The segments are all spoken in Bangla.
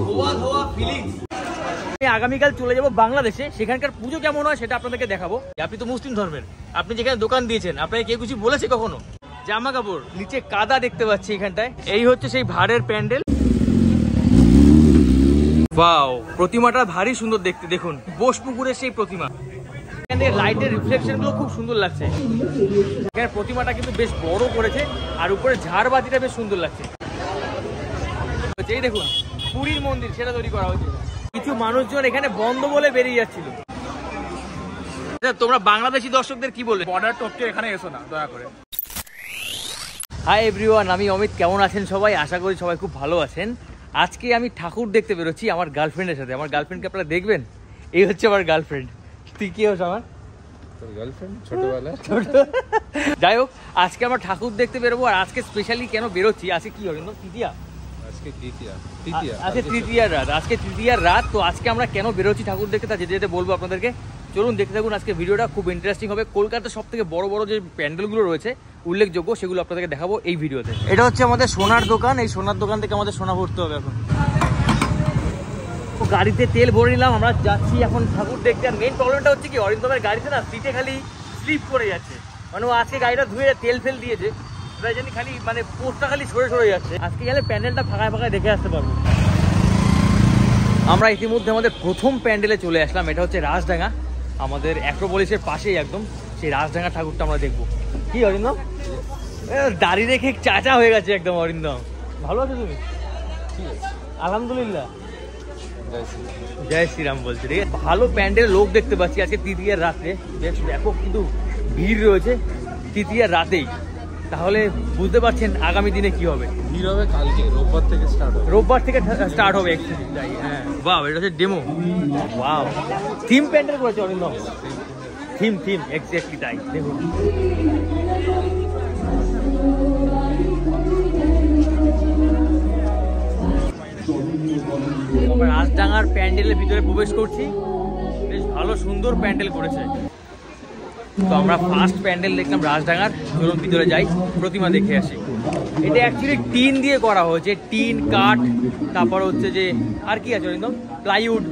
ধোয়া ধোয়া ফিলিংস। আমি আগামীকাল চলে যাব বাংলাদেশে, সেখানকার পুজো কেমন হয় সেটা আপনাদেরকে দেখাবো। আপনি তো মুসলিম ধর্মের, আপনি যেখানে দোকান দিয়েছেন আপনাকে কেউ কিছু বলেছে কখনো? জামা কাপড় নিচে কাদা দেখতে পাচ্ছি এখানটায়, এই হচ্ছে সেই ভাড়ের প্যান্ডেল। ওয়াও, প্রতিমাটা ভারী সুন্দর দেখতে, দেখুন বোসপুকুরের সেই প্রতিমা। এখানে লাইটের রিফ্লেকশন গুলো খুব সুন্দর লাগছে। এখানে প্রতিমাটা কিন্তু বেশ বড় করেছে, আর উপরে ঝাড়বাতিটা বেশ সুন্দর লাগছে। এই দেখুন পুরীর মন্দির সেটা তৈরি করা হয়েছে। কিছু মানুষজন এখানে বন্ধ বলে বেরিয়ে যাচ্ছিল। তোমরা বাংলাদেশি দর্শকদের কি বলবে? বর্ডার টপকে এখানে এসো না দয়া করে। হাই এভরিওয়ান, আমি অমিত। কেমন আছেন সবাই? আশা করি সবাই খুব ভালো আছেন। আজকে আমি ঠাকুর দেখতে বেরোচ্ছি আমার গার্লফ্রেন্ডের সাথে। আমার গার্লফ্রেন্ডকে আপনারা দেখবেন, এই হচ্ছে আমার গার্লফ্রেন্ড। তুই কি হোস আমার গার্লফ্রেন্ড? ছোটবেলা ছোট। যাই হোক, আজকে আমরা ঠাকুর দেখতে বেরোবো। আর আজকে স্পেশালি কেন বেরোচ্ছি, আজকে কি হলো তৃতীয়া, আজকে তৃতীয়ার রাত। আজকে তৃতীয়ার রাত, তো আজকে আমরা কেন বেরোচ্ছি ঠাকুর দেখতে তা যেতে যেতে বলবো আপনাদেরকে। চলুন দেখতে থাকুন, আজকে ভিডিওটা খুব ইন্টারেস্টিং হবে। কলকাতার সব থেকে বড় বড় যে প্যান্ডেলগুলো রয়েছে উল্লেখযোগ্য, সেগুলো আপনাদেরকে দেখাবো এই ভিডিওতে। এটা হচ্ছে আমাদের সোনার দোকান। এই সোনার দোকান থেকে আমাদের সোনা ভরতে হবে। এখন গাড়িতে তেল ভরে নিলাম, আমরা যাচ্ছি এখন ঠাকুর দেখতে। আর মেইন প্রবলেমটা হচ্ছে কি, অরিন্দমের গাড়িতে না সিটে খালি স্লিপ করে যাচ্ছে। মানে ও আজকে গাড়িটা ধুয়ে তেল ফেল দিয়েছে, তাই জানি খালি মানে পোস্টটা খালি সরে সরে যাচ্ছে। আজকে গেলে প্যান্ডেলটা ফাঁকায় ফাঁকায় দেখে আসতে পারবো। আমরা ইতিমধ্যে আমাদের প্রথম প্যান্ডেলে চলে আসলাম। এটা হচ্ছে রাজডাঙ্গা, আমাদের অ্যাক্রোপলিসের পাশেই একদম। সেই রাজডাঙ্গা ঠাকুরটা আমরা দেখবো। কি অরিন্দম, দাড়ি রেখে চাচা হয়ে গেছে একদম অরিন্দম। ভালো আছো তুমি? আলহামদুলিল্লাহ, জয় শ্রীরাম বলছে। ঠিক আছে, ভালো প্যান্ডেল লোক দেখতে পাচ্ছি আজকে তৃতীয়ার রাতে। বেশ ব্যাপক কিন্তু ভিড় রয়েছে তৃতীয়ার রাতেই। তাহলে বুঝতে পারছেন আগামী দিনে কি হবে। ভিড় হবে কালকে, রোববার থেকে স্টার্ট হবে অ্যাকচুয়ালি। তাই হ্যাঁ, বাহ, এটা হচ্ছে ডেমো। ওয়াও, থিম প্যান্ডেল করেছে অরিন্দম। থিম এক্স্যাক্টলি তাই। দেখুন আমরা রাজডাঙ্গার প্যান্ডেলের ভিতরে প্রবেশ করছি। বেশ ভালো সুন্দর প্যান্ডেল করেছে। তো আমরা ফার্স্ট প্যান্ডেল দেখলাম রাজডাঙ্গার। চলুন ভিতরে যাই, প্রতিমা দেখে আসি। এটা অ্যাকচুয়ালি টিন দিয়ে করা হয়েছে, টিন, কাঠ, তারপর হচ্ছে যে আর কি আছে একদম প্লাইউড,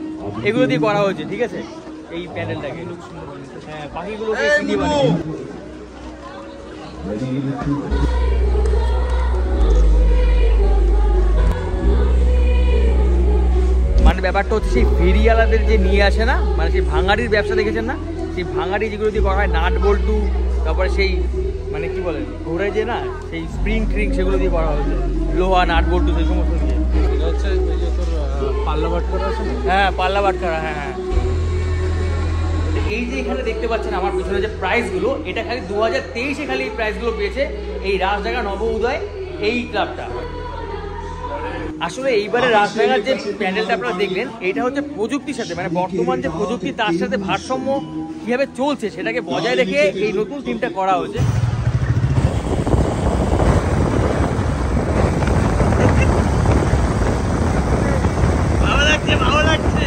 এগুলো দিয়ে করা হয়েছে। ঠিক আছে, এই প্যান্ডেলটাকে হ্যাঁ, পাখিগুলোকে দিয়ে বানিয়েছে। মানে ব্যাপারটা হচ্ছে সেই ফেরিওয়ালাদের যে নিয়ে আসে না, মানে সেই ভাঙাড়ির ব্যবসা দেখেছেন না, সেই ভাঙাড়ি যেগুলো দিয়ে করা হয়, নাট বল্টু, তারপরে সেই মানে কি বলে ঘোরে যে না, সেই স্প্রিং ট্রিং, সেগুলো দিয়ে করা হয়েছে। লোহা, নাট বল্টু, সেই সমস্ত দিয়ে। এটা হচ্ছে তোর পাল্লা বাটখারা আছে না? হ্যাঁ, পাল্লা বাটখারা। হ্যাঁ, এই যে এখানে দেখতে পাচ্ছেন আমার পিছনে যে প্রাইজগুলো, এটা খালি 2023-এ খালি এই প্রাইজগুলো পেয়েছে এই রাজডাঙ্গা নব উদয় এই ক্লাবটা। আসলে এইবারে রাজডাঙ্গার যে প্যান্ডেলটা আপনারা দেখলেন, এটা হচ্ছে প্রযুক্তির সাথে, মানে বর্তমান যে প্রযুক্তি তার সাথে ভারসাম্য কিভাবে চলছে সেটাকে বজায় রেখে এই নতুন থিমটা করা হয়েছে। ভালো লাগছে, ভালো লাগছে।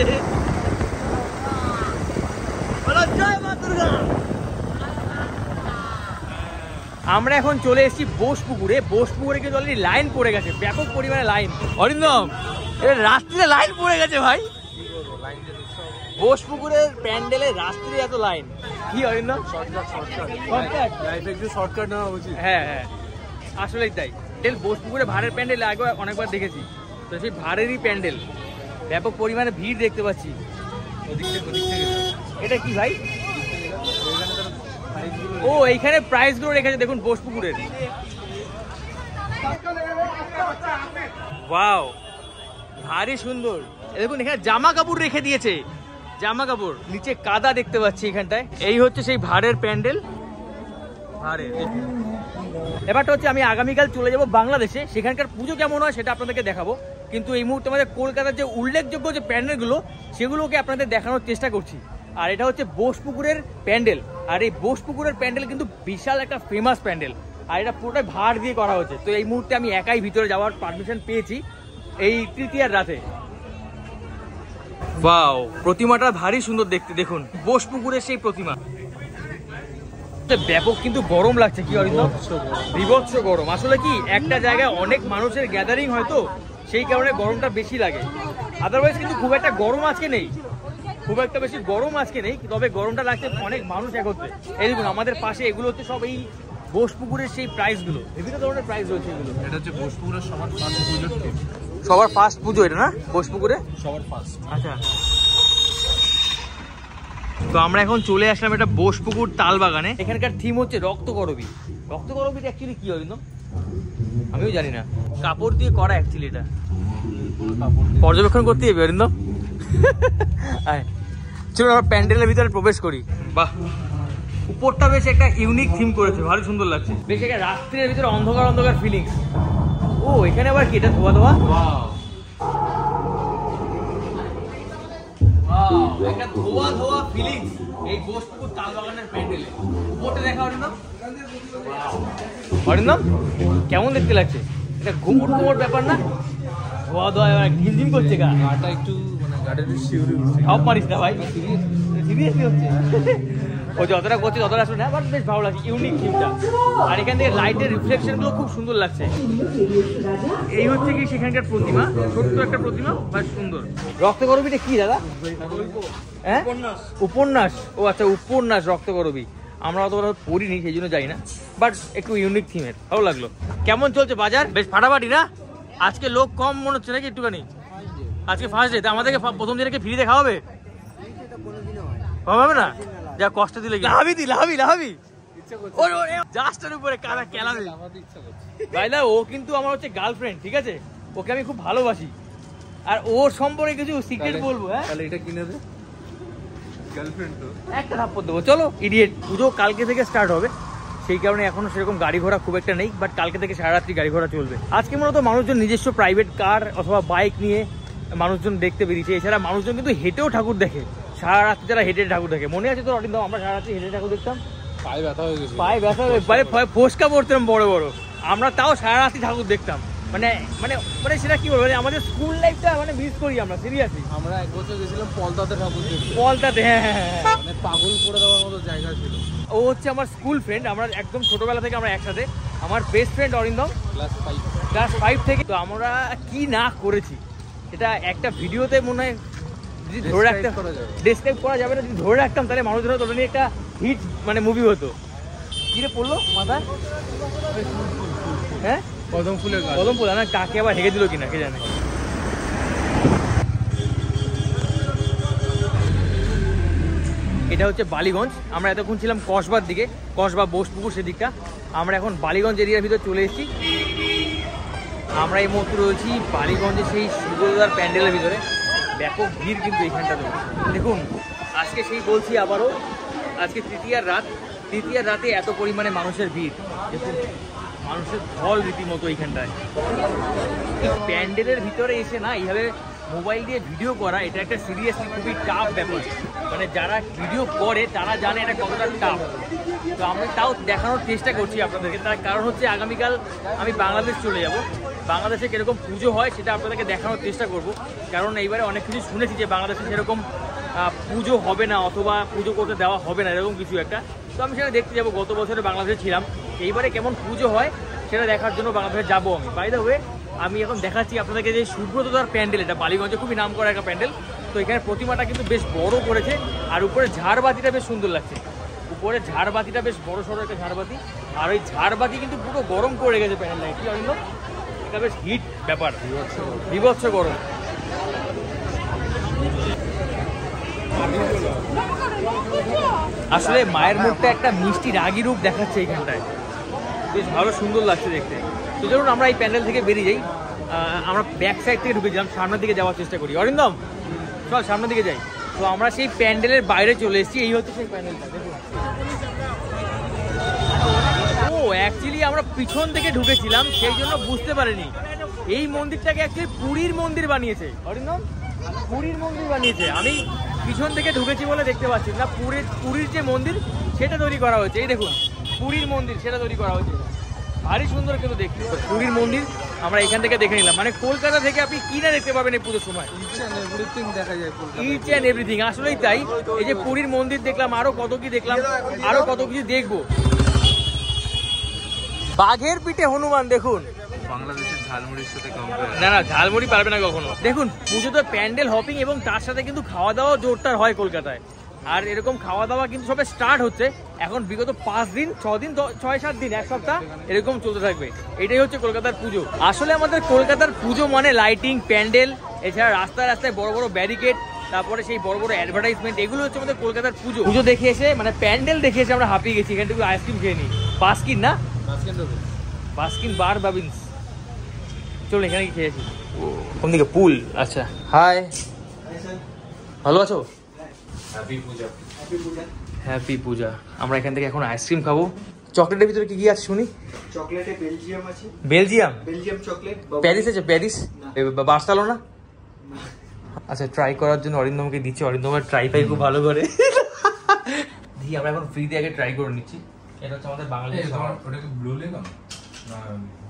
আমরা এখন চলে এসেছি বোসপুকুরে। বোসপুকুরে কিন্তু অলরেডি লাইন পড়ে গেছে, ব্যাপক পরিমাণে লাইন। অরিন্দম, এটা রাত্রিরে লাইন পড়ে গেছে ভাই। বোসপুকুরের প্যান্ডেলে রাত্রিরে এত লাইন কি অরিন্দম? শর্টকাট নেওয়া উচিত। হ্যাঁ হ্যাঁ, আসলেই তাই। বোসপুকুরে ভাড়ের প্যান্ডেল আগে অনেকবার দেখেছি, তো সেই ভাড়েরই প্যান্ডেল, ব্যাপক পরিমাণে ভিড় দেখতে পাচ্ছি। এটা কি ভাই? ও, এইখানে প্রাইসগুলো রেখেছে দেখুন বোসপুকুরের। ওয়াও, ভারী সুন্দর। দেখুন এখানে জামা কাপড় রেখে দিয়েছে, জামা কাপড় নিচে কাদা দেখতে পাচ্ছি এখানটায়। এই হচ্ছে সেই ভাড়ের প্যান্ডেল। ব্যাপারটা হচ্ছে আমি আগামীকাল চলে যাব বাংলাদেশে, সেখানকার পুজো কেমন হয় সেটা আপনাদেরকে দেখাবো। কিন্তু এই মুহূর্তে আমাদের কলকাতার যে উল্লেখযোগ্য যে প্যান্ডেলগুলো, সেগুলোকে আপনাদের দেখানোর চেষ্টা করছি। আর এটা হচ্ছে বোসপুকুরের প্যান্ডেল। আর এই বোসপুকুরের প্যান্ডেল কিন্তু বিশাল একটা ফেমাস প্যান্ডেল, আর এটা পুরোটাই ভাড় দিয়ে করা হয়েছে। তো এই মুহূর্তে আমি একাই ভিতরে যাওয়ার পারমিশন পেয়েছি এই তৃতীয়ার রাতে। ওয়াও, প্রতিমাটা ভারী সুন্দর দেখতে, দেখুন বোসপুকুরের সেই প্রতিমা। ব্যাপক কিন্তু গরম লাগছে। কি অরিন্দম? বিভৎস গরম। আসলে কি, একটা জায়গায় অনেক মানুষের গ্যাদারিং হয়, তো সেই কারণে গরমটা বেশি লাগে। আদারওয়াইজ কিন্তু খুব একটা গরম আজকে নেই, খুব একটা বেশি গরম আজকে নেই, তবে গরমটা লাগছে অনেক মানুষ একত্রে। এই দেখুন আমাদের পাশে এগুলো হচ্ছে সব এই বোসপুকুরের সেই প্রাইসগুলো, বিভিন্ন ধরনের প্রাইস রয়েছে এগুলো। এটা হচ্ছে বোসপুকুরের সবার ফার্স্ট পুজোর থিম, সবার ফার্স্ট পুজো এটা না বোসপুকুরে? সবার ফার্স্ট। আচ্ছা, তো আমরা এখন চলে আসলাম এটা বোসপুকুর তালবাগানে। এখানকার থিম হচ্ছে রক্তকরবী। রক্তকরবীটা অ্যাকচুয়ালি কি হয় কিন্তু আমিও জানি না, কাপড় দিয়ে করা অ্যাকচুয়ালি এটা। পর্যবেক্ষণ করতে হবে অরিন্দম। চলো আমরা প্যান্ডেলের ভিতরে প্রবেশ করি। বাহ, উপরটা বেশ একটা ইউনিক থিম করেছে, ভালো সুন্দর লাগছে। বেশ একটা রাত্রির ভিতরে অন্ধকার অন্ধকার ফিলিংস। ও এখানে আবার কি এটা ধোয়া ধোয়া? একটা ধোয়া ধোয়া ফিলিংস এই বোসপুকুর তালবাগানের প্যান্ডেলে। উপরটা দেখা অরিন্দম, অরিন্দম কেমন দেখতে লাগছে? এটা ঘুমট ঘুমট ব্যাপার না? ধোয়া ধোয়া ঝিমঝিম করছে গা, গাটা একটু মানে গাটা একটু শিউরে উঠছে। সব মারিস না ভাই, সিরিয়াসলি হচ্ছে। ও যতটা করছে ততটা আসলে না, বাট বেশ ভালো লাগছে ইউনিক থিমটা। আর এখান থেকে লাইটের রিফ্লেকশনগুলো খুব সুন্দর লাগছে। এই হচ্ছে কি সেখানকার প্রতিমা, ছোট্ট একটা প্রতিমা, বেশ সুন্দর। রক্তকরবীটা কি দাদা? হ্যাঁ উপন্যাস। ও আচ্ছা উপন্যাস রক্তকরবী। আমরা অত পড়িনি সেই জন্য যাই না, বাট একটু ইউনিক থিমের, ভালো লাগলো। কেমন চলছে বাজার? বেশ ফাটাফাটি না? আজকে লোক কম মনে হচ্ছে নাকি একটুখানি? আজকে ফার্স্ট ডে, আমাদেরকে প্রথম দিনে ফ্রিতে খাওয়াবে? হবে না, যা কষ্ট দিলে লাহাবি দি লাহাবি লাহাবি জাস্টের উপরে কারা খেলাবে ভাই না। ও কিন্তু আমার হচ্ছে গার্লফ্রেন্ড, ঠিক আছে? ওকে আমি খুব ভালোবাসি, আর ওর সম্পর্কে কিছু সিক্রেট বলবো। হ্যাঁ তাহলে এটা কিনে দে, গার্লফ্রেন্ড তো একটা থাপ্পড় দেবো। চলো ইডিয়েট। পুজো কালকে থেকে স্টার্ট হবে, সেই কারণে এখনো সেরকম গাড়ি ঘোড়া খুব একটা নেই, বাট কালকে থেকে সারা রাত্রি গাড়ি ঘোড়া চলবে। আজকে মূলত মানুষজন নিজস্ব প্রাইভেট কার অথবা বাইক নিয়ে মানুষজন দেখতে বেরিয়েছে। এছাড়া মানুষজন কিন্তু হেঁটেও ঠাকুর দেখে, সারা রাত্রি যারা হেঁটে ঠাকুর দেখে। মনে আছে তো অরিন্দম, আমরা সারা রাত্রি হেঁটে ঠাকুর দেখতাম, পায়ে ব্যথা হয়ে গেছে, পায়ে ব্যথা হয়ে ফোসকা পড়তাম বড় বড়। আমরা তাও সারা রাত্রি ঠাকুর দেখতাম, মানে মানে মানে সেটা কি বলবো, আমাদের স্কুল লাইফটা মানে মিস করি আমরা সিরিয়াসলি। আমরা এক বছর গেছিলাম পলতাতে ঠাকুর দেখতে, পলতাতে। হ্যাঁ হ্যাঁ হ্যাঁ, মানে পাগল করে দেওয়ার মতো জায়গা ছিল। ও হচ্ছে আমার স্কুল ফ্রেন্ড, আমরা একদম ছোটবেলা থেকে আমরা একসাথে। আমার বেস্ট ফ্রেন্ড অরিন্দম ক্লাস 5 থেকে। তো আমরা কি না করেছি এটা একটা ভিডিওতে মনে হয় যদি ধরে রাখতে, ডেসক্রাইব করা যাবে না। যদি ধরে রাখতাম তাহলে মানুষজন ওটা নিয়ে একটা হিট মানে মুভি হতো। কিরে পড়লো মাথা? হ্যাঁ কদম ফুলের গাছ, কদম ফুল না, কাকে আবার হেগে দিল কিনা কে জানে। এটা হচ্ছে বালিগঞ্জ। আমরা এতক্ষণ ছিলাম কসবার দিকে, কসবা বোসপুকুর সেদিকটা। আমরা এখন বালিগঞ্জ এরিয়ার ভিতরে চলে এসেছি। আমরা এই মুহূর্তে রয়েছি বালিগঞ্জের সেই সুযোগদার প্যান্ডেলের ভিতরে। ব্যাপক ভিড় কিন্তু এইখানটাতে দেখুন। আজকে সেই বলছি আবারও, আজকে তৃতীয়ার রাত, তৃতীয়ার রাতে এত পরিমাণে মানুষের ভিড় দেখুন, মানুষের ঢল রীতিমতো এইখানটায়। প্যান্ডেলের ভিতরে এসে না এইভাবে মোবাইল দিয়ে ভিডিও করা, এটা একটা সিরিয়াসলি খুবই টাফ ব্যাপার। মানে যারা ভিডিও করে তারা জানে এটা কতটা টাফ। তো আমরা তাও দেখানোর চেষ্টা করছি আপনাদেরকে। তার কারণ হচ্ছে আগামীকাল আমি বাংলাদেশ চলে যাব, বাংলাদেশে কীরকম পুজো হয় সেটা আপনাদেরকে দেখানোর চেষ্টা করব। কারণ এইবারে অনেক কিছু শুনেছি যে বাংলাদেশে সেরকম পুজো হবে না, অথবা পুজো করতে দেওয়া হবে না, এরকম কিছু একটা। তো আমি সেটা দেখতে যাবো। গত বছরে বাংলাদেশে ছিলাম, এইবারে কেমন পুজো হয় সেটা দেখার জন্য বাংলাদেশে যাবো আমি। বাই দ্য ওয়ে, আমি এখন দেখাচ্ছি আপনাদেরকে যে সুব্রতদার প্যান্ডেল। এটা বালিগঞ্জে খুবই নাম করা একটা প্যান্ডেল। তো এখানে প্রতিমাটা কিন্তু বেশ বড় করেছে, আর উপরে ঝাড়বাতিটা বেশ সুন্দর লাগছে। উপরে ঝাড়বাতিটা বেশ বড় সড়ো একটা ঝাড়বাতি, আর ওই ঝাড়বাতি কিন্তু পুরো গরম করে গেছে প্যান্ডেলটা। কি অরিন্দ, এটা বেশ হিট ব্যাপার, বিভৎস গরম। আসলে মায়ের মুখটা একটা মিষ্টি রাগী রূপ দেখাচ্ছে এইখানটায়, বেশ ভালো সুন্দর লাগছে দেখতে। তো চলুন আমরা এই প্যান্ডেল থেকে বেরিয়ে যাই। আমরা ব্যাক সাইড থেকে ঢুকেছিলাম, সামনের দিকে যাওয়ার চেষ্টা করি। অরিন্দম চল সামনের দিকে যাই। তো আমরা সেই প্যান্ডেলের বাইরে চলে এসেছি। এই হচ্ছে সেই প্যান্ডেলটা দেখুন। ও অ্যাকচুয়ালি আমরা পিছন থেকে ঢুকেছিলাম, সেই জন্য বুঝতে পারিনি এই মন্দিরটাকে অ্যাকচুয়ালি পুরীর মন্দির বানিয়েছে। অরিন্দম পুরীর মন্দির বানিয়েছে, আমি পিছন থেকে ঢুকেছি বলে দেখতে পাচ্ছি না। পুরীর যে মন্দির সেটা তৈরি করা হয়েছে। এই দেখুন পুরীর মন্দির সেটা তৈরি করা হয়েছে, ভারী সুন্দর কিন্তু দেখতে। পুরীর মন্দির আমরা এখান থেকে দেখে নিলাম। মানে কলকাতা থেকে আপনি কি না দেখতে পাবেন এই পুজোর সময়, দেখা যায় ইচ অ্যান্ড এভরিথিং। আসলেই তাই। এই যে পুরীর মন্দির দেখলাম, আরো কত কি দেখলাম, আরো কত কিছু দেখবো। বাঘের পিঠে হনুমান দেখুন, বাংলাদেশের ঝালমুড়ির সাথে কম্পেয়ার। না না, ঝালমুড়ি পারবে না কখনো। দেখুন পুজোতে প্যান্ডেল হপিং এবং তার সাথে কিন্তু খাওয়া দাওয়া জোরদার হয় কলকাতায়। আর এরকম খাওয়া দাওয়া কিন্তু সবে স্টার্ট হচ্ছে এখন, বিগত 5 দিন 6 দিন 6-7 দিন 1 সপ্তাহ এরকম চলতে থাকবে। এটাই হচ্ছে কলকাতার পুজো। আসলে আমাদের কলকাতার পুজো মানে লাইটিং, প্যান্ডেল, এছাড়া রাস্তায় রাস্তায় বড় বড় ব্যারিকেড, তারপরে সেই বড় বড় অ্যাডভার্টাইজমেন্ট, এগুলো হচ্ছে আমাদের কলকাতার পুজো। পুজো দেখে এসে মানে প্যান্ডেল দেখে এসে আমরা হাঁপিয়ে গেছি। এখান থেকে আইসক্রিম খেয়ে নিই, বাস্কিন না, বাস্কিন বার বাবিন্স। চলো এখানে কি খেয়েছি, কোন দিকে পুল। আচ্ছা হাই, ভালো আছো? হ্যাপি পূজা। আমরা এখান থেকে এখন আইসক্রিম খাবো। চকলেটের ভিতরে কি কি আছে শুনি? চকলেটে বেলজিয়াম আছে। Belgium chocolate. প্যারিস আছে? Paris, Barcelona. আচ্ছা ট্রাই করার জন্য অরিন্দমকে দিচ্ছি। অরিন্দমের ট্রাই পাই খুব ভালো করে। দিয়ে আমরা এখন ফ্রিতে আগে ট্রাই করে নিচ্ছি। এটা হচ্ছে আমাদের বাঙালি। ওটা কি ব্লু লেমন না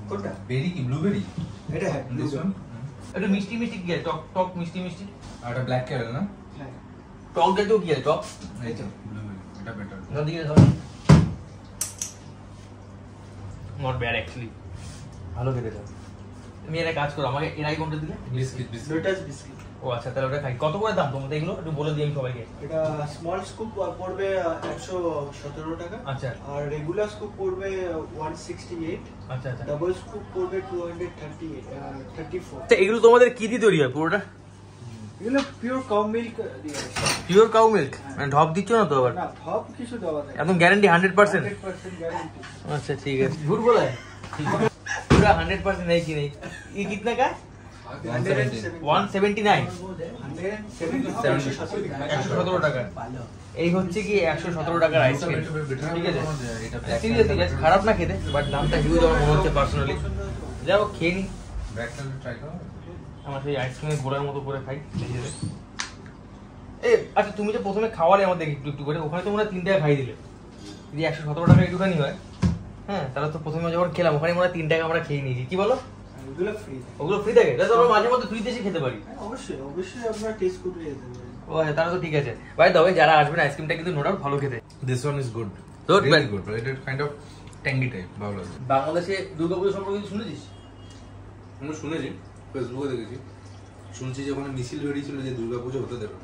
কোনটা? বেরি কি ব্লুবেরি? এটা হ্যাঁ দিস ওয়ান। একটু মিষ্টি মিষ্টি কি আছে? টক টক মিষ্টি মিষ্টি। আর এটা ব্ল্যাক ক্যারেল না? হ্যাঁ। টক জাতীয় কি আছে? টক এই তো ব্লুবেরি, এটা বেটার। নদিকে নট ব্যাড অ্যাকচুয়ালি, ভালো খেতে দাও। তুমি একটা কাজ করো, আমাকে এর আগে কোনটা দিলে? Biscuit lotus biscuit. ও আচ্ছা, তাহলে ওটা খাই। কত করে দাম তোমাদের এগুলো একটু বলে দিই আমি সবাইকে। এটা স্মল স্কুপ পড়বে 117 টাকা। আচ্ছা আর রেগুলার স্কুপ পড়বে 168। আচ্ছা আচ্ছা। ডাবল স্কুপ পড়বে 234। তো এগুলো তোমাদের কি দিয়ে তৈরি হয় পুরোটা? এগুলো পিওর কাউ মিল্ক দিয়ে আছে। পিওর কাউ মিল্ক, মানে ঢপ দিচ্ছ না তো আবার? না ভাব কিছু দেওয়া যায়। একদম গ্যারান্টি 100%? 100% গ্যারান্টি। अच्छा ठीक है। झूठ बोला है पूरा 100% नहीं कि नहीं। ये कितना का? 179 117 টাকা। এই হচ্ছে কি 117 টাকার আইসক্রিম। ঠিক আছে, সিরিয়াসলি খারাপ না খেতে, বাট দামটা হিউজ আমার মনে হচ্ছে পার্সোনালি। যাও খেয়ে নি, ব্ল্যাক ক্যারেল ট্রাই করো। আমার সেই আইসক্রিমের গোড়ার মতো করে খাই। এ আচ্ছা, তুমি যে প্রথমে খাওয়ালে আমাদের একটু একটু করে, ওখানে তো মনে হয় 3 টাকা খাই দিলে। যদি 117 টাকা একটুখানি হয়, হ্যাঁ, তাহলে তো প্রথমে যখন খেলাম ওখানে মনে হয় 3 টাকা আমরা খেয়ে নিয়েছি। কি বলো? এগুলো ফ্রি। ওগুলো ফ্রি থাকে? তাহলে তো আমরা মাঝে মধ্যে ফ্রিতে এসে খেতে পারি। অবশ্যই অবশ্যই আপনারা টেস্ট করে যেতে পারেন। ও আচ্ছা, তাহলে তো ঠিক আছে ভাই। তবে যারা আসবেন আইসক্রিমটা কিন্তু নো ডাউট ভালো খেতে। This one is good, Good, really but- good. এটা কাইন্ড অফ ট্যাঙ্গি টাইপ, ভালো লাগে। বাংলাদেশে দুর্গাপুজো সম্পর্কে কিছু শুনেছিস? আমি শুনেছি, ফেসবুকে দেখেছি, শুনছি যে ওখানে মিছিল বেরিয়েছিল যে দুর্গাপুজো হতে দেবে।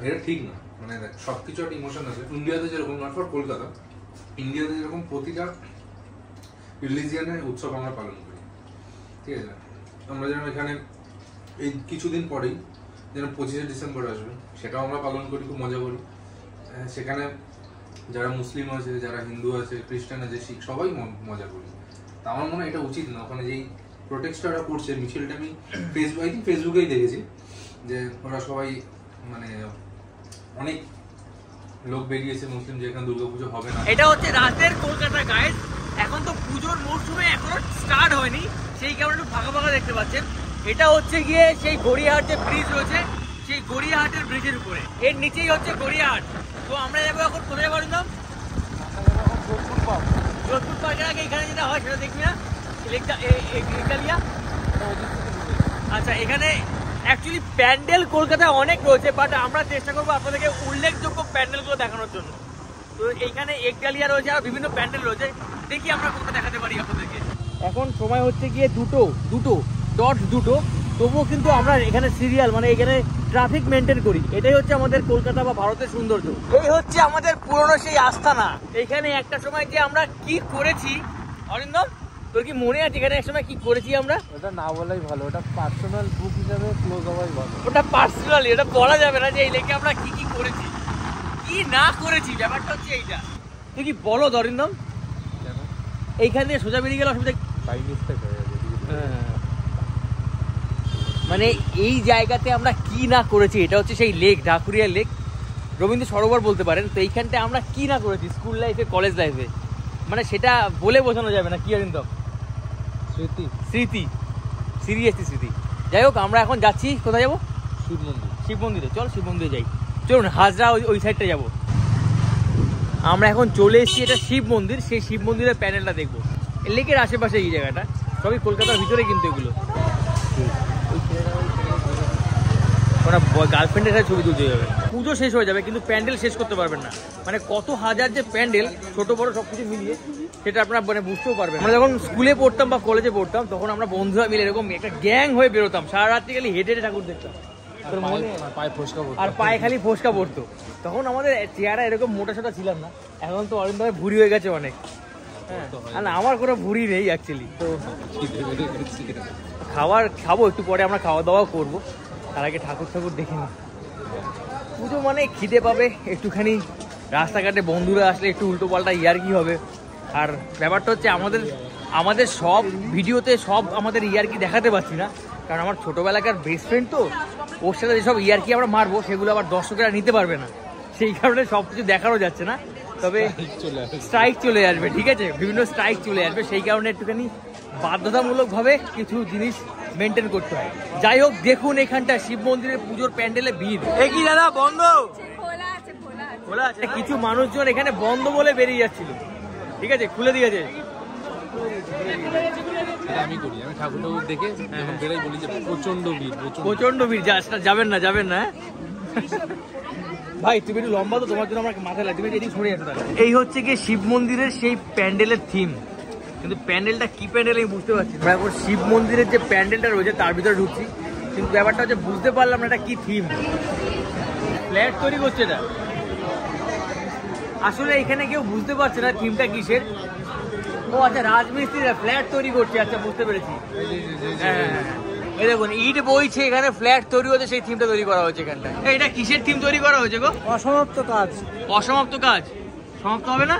এটা ঠিক না, মানে দেখ সবকিছু একটা ইমোশন আছে। ইন্ডিয়াতে যেরকম, নট ফর কলকাতা, ইন্ডিয়াতে যেরকম প্রতিটা রিলিজিয়ানে উৎসব আমরা পালন করি, ঠিক আছে? আমরা যেন এখানে এই কিছুদিন পরেই যেন 25শে ডিসেম্বর আসবে, সেটাও আমরা পালন করি, খুব মজা করি। সেখানে যারা মুসলিম আছে, যারা হিন্দু আছে, খ্রিস্টান আছে, শিখ, সবাই মজা করি। তা আমার মনে হয় এটা উচিত না। ওখানে যেই প্রোটেস্টটা ওরা করছে, মিছিলটা আমি ফেসবুকেই দেখেছি যে ওরা সবাই মানে অনেক লোক বেরিয়েছে মুসলিম, যে এখানে দুর্গাপুজো হবে না। এটা হচ্ছে রাতের কলকাতা গাইস। এখন তো পুজোর মৌসুমে এখনো স্টার্ট হয়নি, সেই কারণে একটু ফাঁকা ফাঁকা দেখতে পাচ্ছেন। এটা হচ্ছে গিয়ে সেই গড়িয়াহাট যে ব্রিজ রয়েছে, সেই গড়িয়াহাটের ব্রিজের উপরে। এর নিচেই হচ্ছে গড়িয়াহাট। তো আমরা যাবো এখন কোথায় বললাম? যোধপুর পার্কের আগে এখানে যেটা হয় সেটা দেখবি না? আচ্ছা, এখানে অ্যাকচুয়ালি প্যান্ডেল কলকাতায় অনেক রয়েছে, বাট আমরা চেষ্টা করবো আপনাদেরকে উল্লেখযোগ্য প্যান্ডেলগুলো দেখানোর জন্য। তো এইখানে একডালিয়া রয়েছে আর বিভিন্ন প্যান্ডেল রয়েছে, দেখি আমরা কোনটা দেখাতে পারি আপনাদেরকে। এখন সময় হচ্ছে গিয়ে দুটো তবুও কিন্তু আমরা এখানে সিরিয়াল, মানে এখানে ট্রাফিক মেনটেন করি। এটাই হচ্ছে আমাদের কলকাতা বা ভারতের সৌন্দর্য। এই হচ্ছে আমাদের পুরনো সেই আস্তানা। এখানে একটা সময় যে আমরা কি করেছি, অরিন্দম তোর কি মনে আছে এখানে এক সময় কি করেছি আমরা? ওটা না বলাই ভালো, ওটা পার্সোনাল বুক হিসাবে ক্লোজ হওয়াই ভালো। ওটা পার্সোনালি, এটা বলা যাবে না যে এই লেকে আমরা কি কি করেছি কি না করেছি। ব্যাপারটা হচ্ছে এইটা। তুই কি বলো অরিন্দম? এইখান থেকে সোজা বেরিয়ে গেলে অসুবিধা? মানে এই জায়গাতে আমরা কি না করেছি, এটা হচ্ছে সেই লেক, ঢাকুরিয়া লেক, রবীন্দ্র সরোবর বলতে পারেন। তো এইখানটা আমরা কি না করেছি স্কুল লাইফে, কলেজ লাইফে, মানে সেটা বলে বোঝানো যাবে না। কি অরিন্দম? স্মৃতি, স্মৃতি, সিরিয়াসলি স্মৃতি। যাই হোক, আমরা এখন যাচ্ছি কোথায় যাবো? শিব মন্দির। শিব মন্দিরে। চল শিব মন্দিরে যাই। চলুন, হাজরা ওই সাইডটা যাবো। আমরা এখন চলে এসেছি, এটা শিব মন্দির। সেই শিব মন্দিরের প্যানেলটা দেখবো। লেকের আশেপাশে এই জায়গাটা, সবই কলকাতার ভিতরে কিন্তু এগুলো। মানে গার্লফ্রেন্ডের সাথে ছবি তুলতে যাবে। পুজো শেষ হয়ে যাবে কিন্তু প্যান্ডেল শেষ করতে পারবেন না, মানে কত হাজার যে প্যান্ডেল ছোট বড় সবকিছু মিলিয়ে সেটা আপনারা মানে বুঝতেও পারবেন। আমরা যখন স্কুলে পড়তাম বা কলেজে পড়তাম তখন আমরা বন্ধুরা মিলে এরকম একটা গ্যাং হয়ে বেরোতাম, সারা রাত্রি খালি হেঁটে হেঁটে ঠাকুর দেখতাম, আর পায়ে খালি ফোসকা পড়তো। তখন আমাদের চেহারা এরকম মোটা সোটা ছিলাম না, এখন তো অরিন্দম ভাই ভুঁড়ি হয়ে গেছে অনেক। হ্যাঁ না, আমার কোনো ভুঁড়ি নেই অ্যাকচুয়ালি। তো খাবো একটু পরে, আমরা খাওয়া দাওয়া করবো, তার আগে ঠাকুর দেখে নিই। পুজো মানে খিদে পাবে একটুখানি, রাস্তাঘাটে বন্ধুরা আসলে একটু উল্টো পাল্টা ইয়ার্কি হবে। আর ব্যাপারটা হচ্ছে আমাদের সব ভিডিওতে সব আমাদের ইয়ার্কি দেখাতে পারছি না, কারণ আমার ছোটোবেলাকার বেস্ট ফ্রেন্ড তো, ওর সাথে যেসব ইয়ার্কি আমরা মারবো সেগুলো আবার দর্শকেরা নিতে পারবে না, সেই কারণে সব কিছু দেখানো যাচ্ছে না। তবে স্ট্রাইক চলে আসবে, ঠিক আছে, বিভিন্ন স্ট্রাইক চলে আসবে, সেই কারণে একটুখানি বাধ্যতামূলকভাবে কিছু জিনিস মেনটেন করতে হয়। যাই হোক, দেখুন এখানটা শিব মন্দিরের পুজোর প্যান্ডেলে ভিড়। কি দাদা বন্ধ? খোলা আছে। কিছু মানুষজন এখানে বন্ধ বলে বেরিয়ে যাচ্ছিল, ঠিক আছে, খুলে দিয়েছে। আমি ঠাকুর দেখে বেরাই বলি যে প্রচন্ড ভিড়, যাবেন না ভাই, তুমি একটু লম্বা তো, তোমার জন্য আমার মাথায় লাগে, তুমি এদিকে সরে আসো। এই হচ্ছে কি শিব মন্দিরের সেই প্যান্ডেলের থিম, কিন্তু প্যান্ডেলটা কি প্যান্ডেল আমি বুঝতে পারছি না। এখন শিব মন্দিরের যে প্যান্ডেলটা রয়েছে তার ভিতরে ঢুকছি, কিন্তু ব্যাপারটা হচ্ছে বুঝতে পারলাম না এটা কি থিম। ফ্ল্যাট তৈরি করছে এটা, আসলে এখানে কেউ বুঝতে পারছে না থিমটা কিসের। ও আচ্ছা, রাজমিস্ত্রিরা ফ্ল্যাট তৈরি করছে, আচ্ছা বুঝতে পেরেছি। হ্যাঁ, এই দেখুন ইট বইছে, এখানে ফ্ল্যাট তৈরি হচ্ছে, সেই থিমটা তৈরি করা হয়েছে এখানটা। এটা কিসের থিম তৈরি করা হয়েছে গো? অসমাপ্ত কাজ। সমাপ্ত হবে না?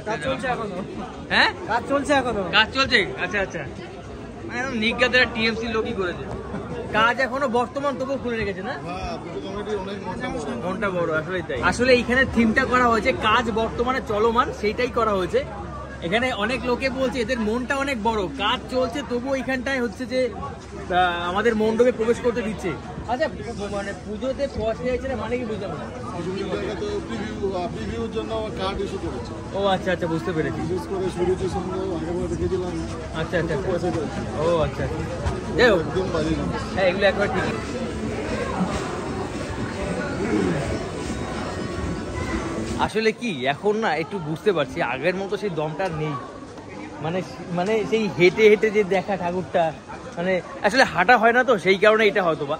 কাজ চলছে এখনো। হ্যাঁ, কাজ চলছে এখনো। আচ্ছা একদম নিজ্ঞাতেরা টিএমসি লোকই করেছে কাজ, এখনো বর্তমান তবুও খুলে রেখেছে না, ঘন্টা বড়। আসলেই তাই, আসলে এইখানে থিমটা করা হয়েছে কাজ বর্তমানে চলমান, সেইটাই করা হয়েছে। এখানে অনেক লোকে বলছে এদের মনটা অনেক বড়, কাজ চলছে তবু এইখানটায় হচ্ছে যে আমাদের মণ্ডপে প্রবেশ করতে দিচ্ছে। আচ্ছা, মানে পুজোতে পয়সা চাইছে না মানে কি বুঝলাম না? ও আচ্ছা বুঝতে পেরেছি। আচ্ছা ও আচ্ছা, হ্যাঁ এগুলো একবার ঠিক। আসলে কি এখন না একটু বুঝতে পারছি আগের মতো সেই দমটা নেই, মানে সেই হেঁটে হেঁটে যে দেখা ঠাকুরটা, মানে আসলে হাঁটা হয় না তো, সেই কারণে এটা হয়তো বা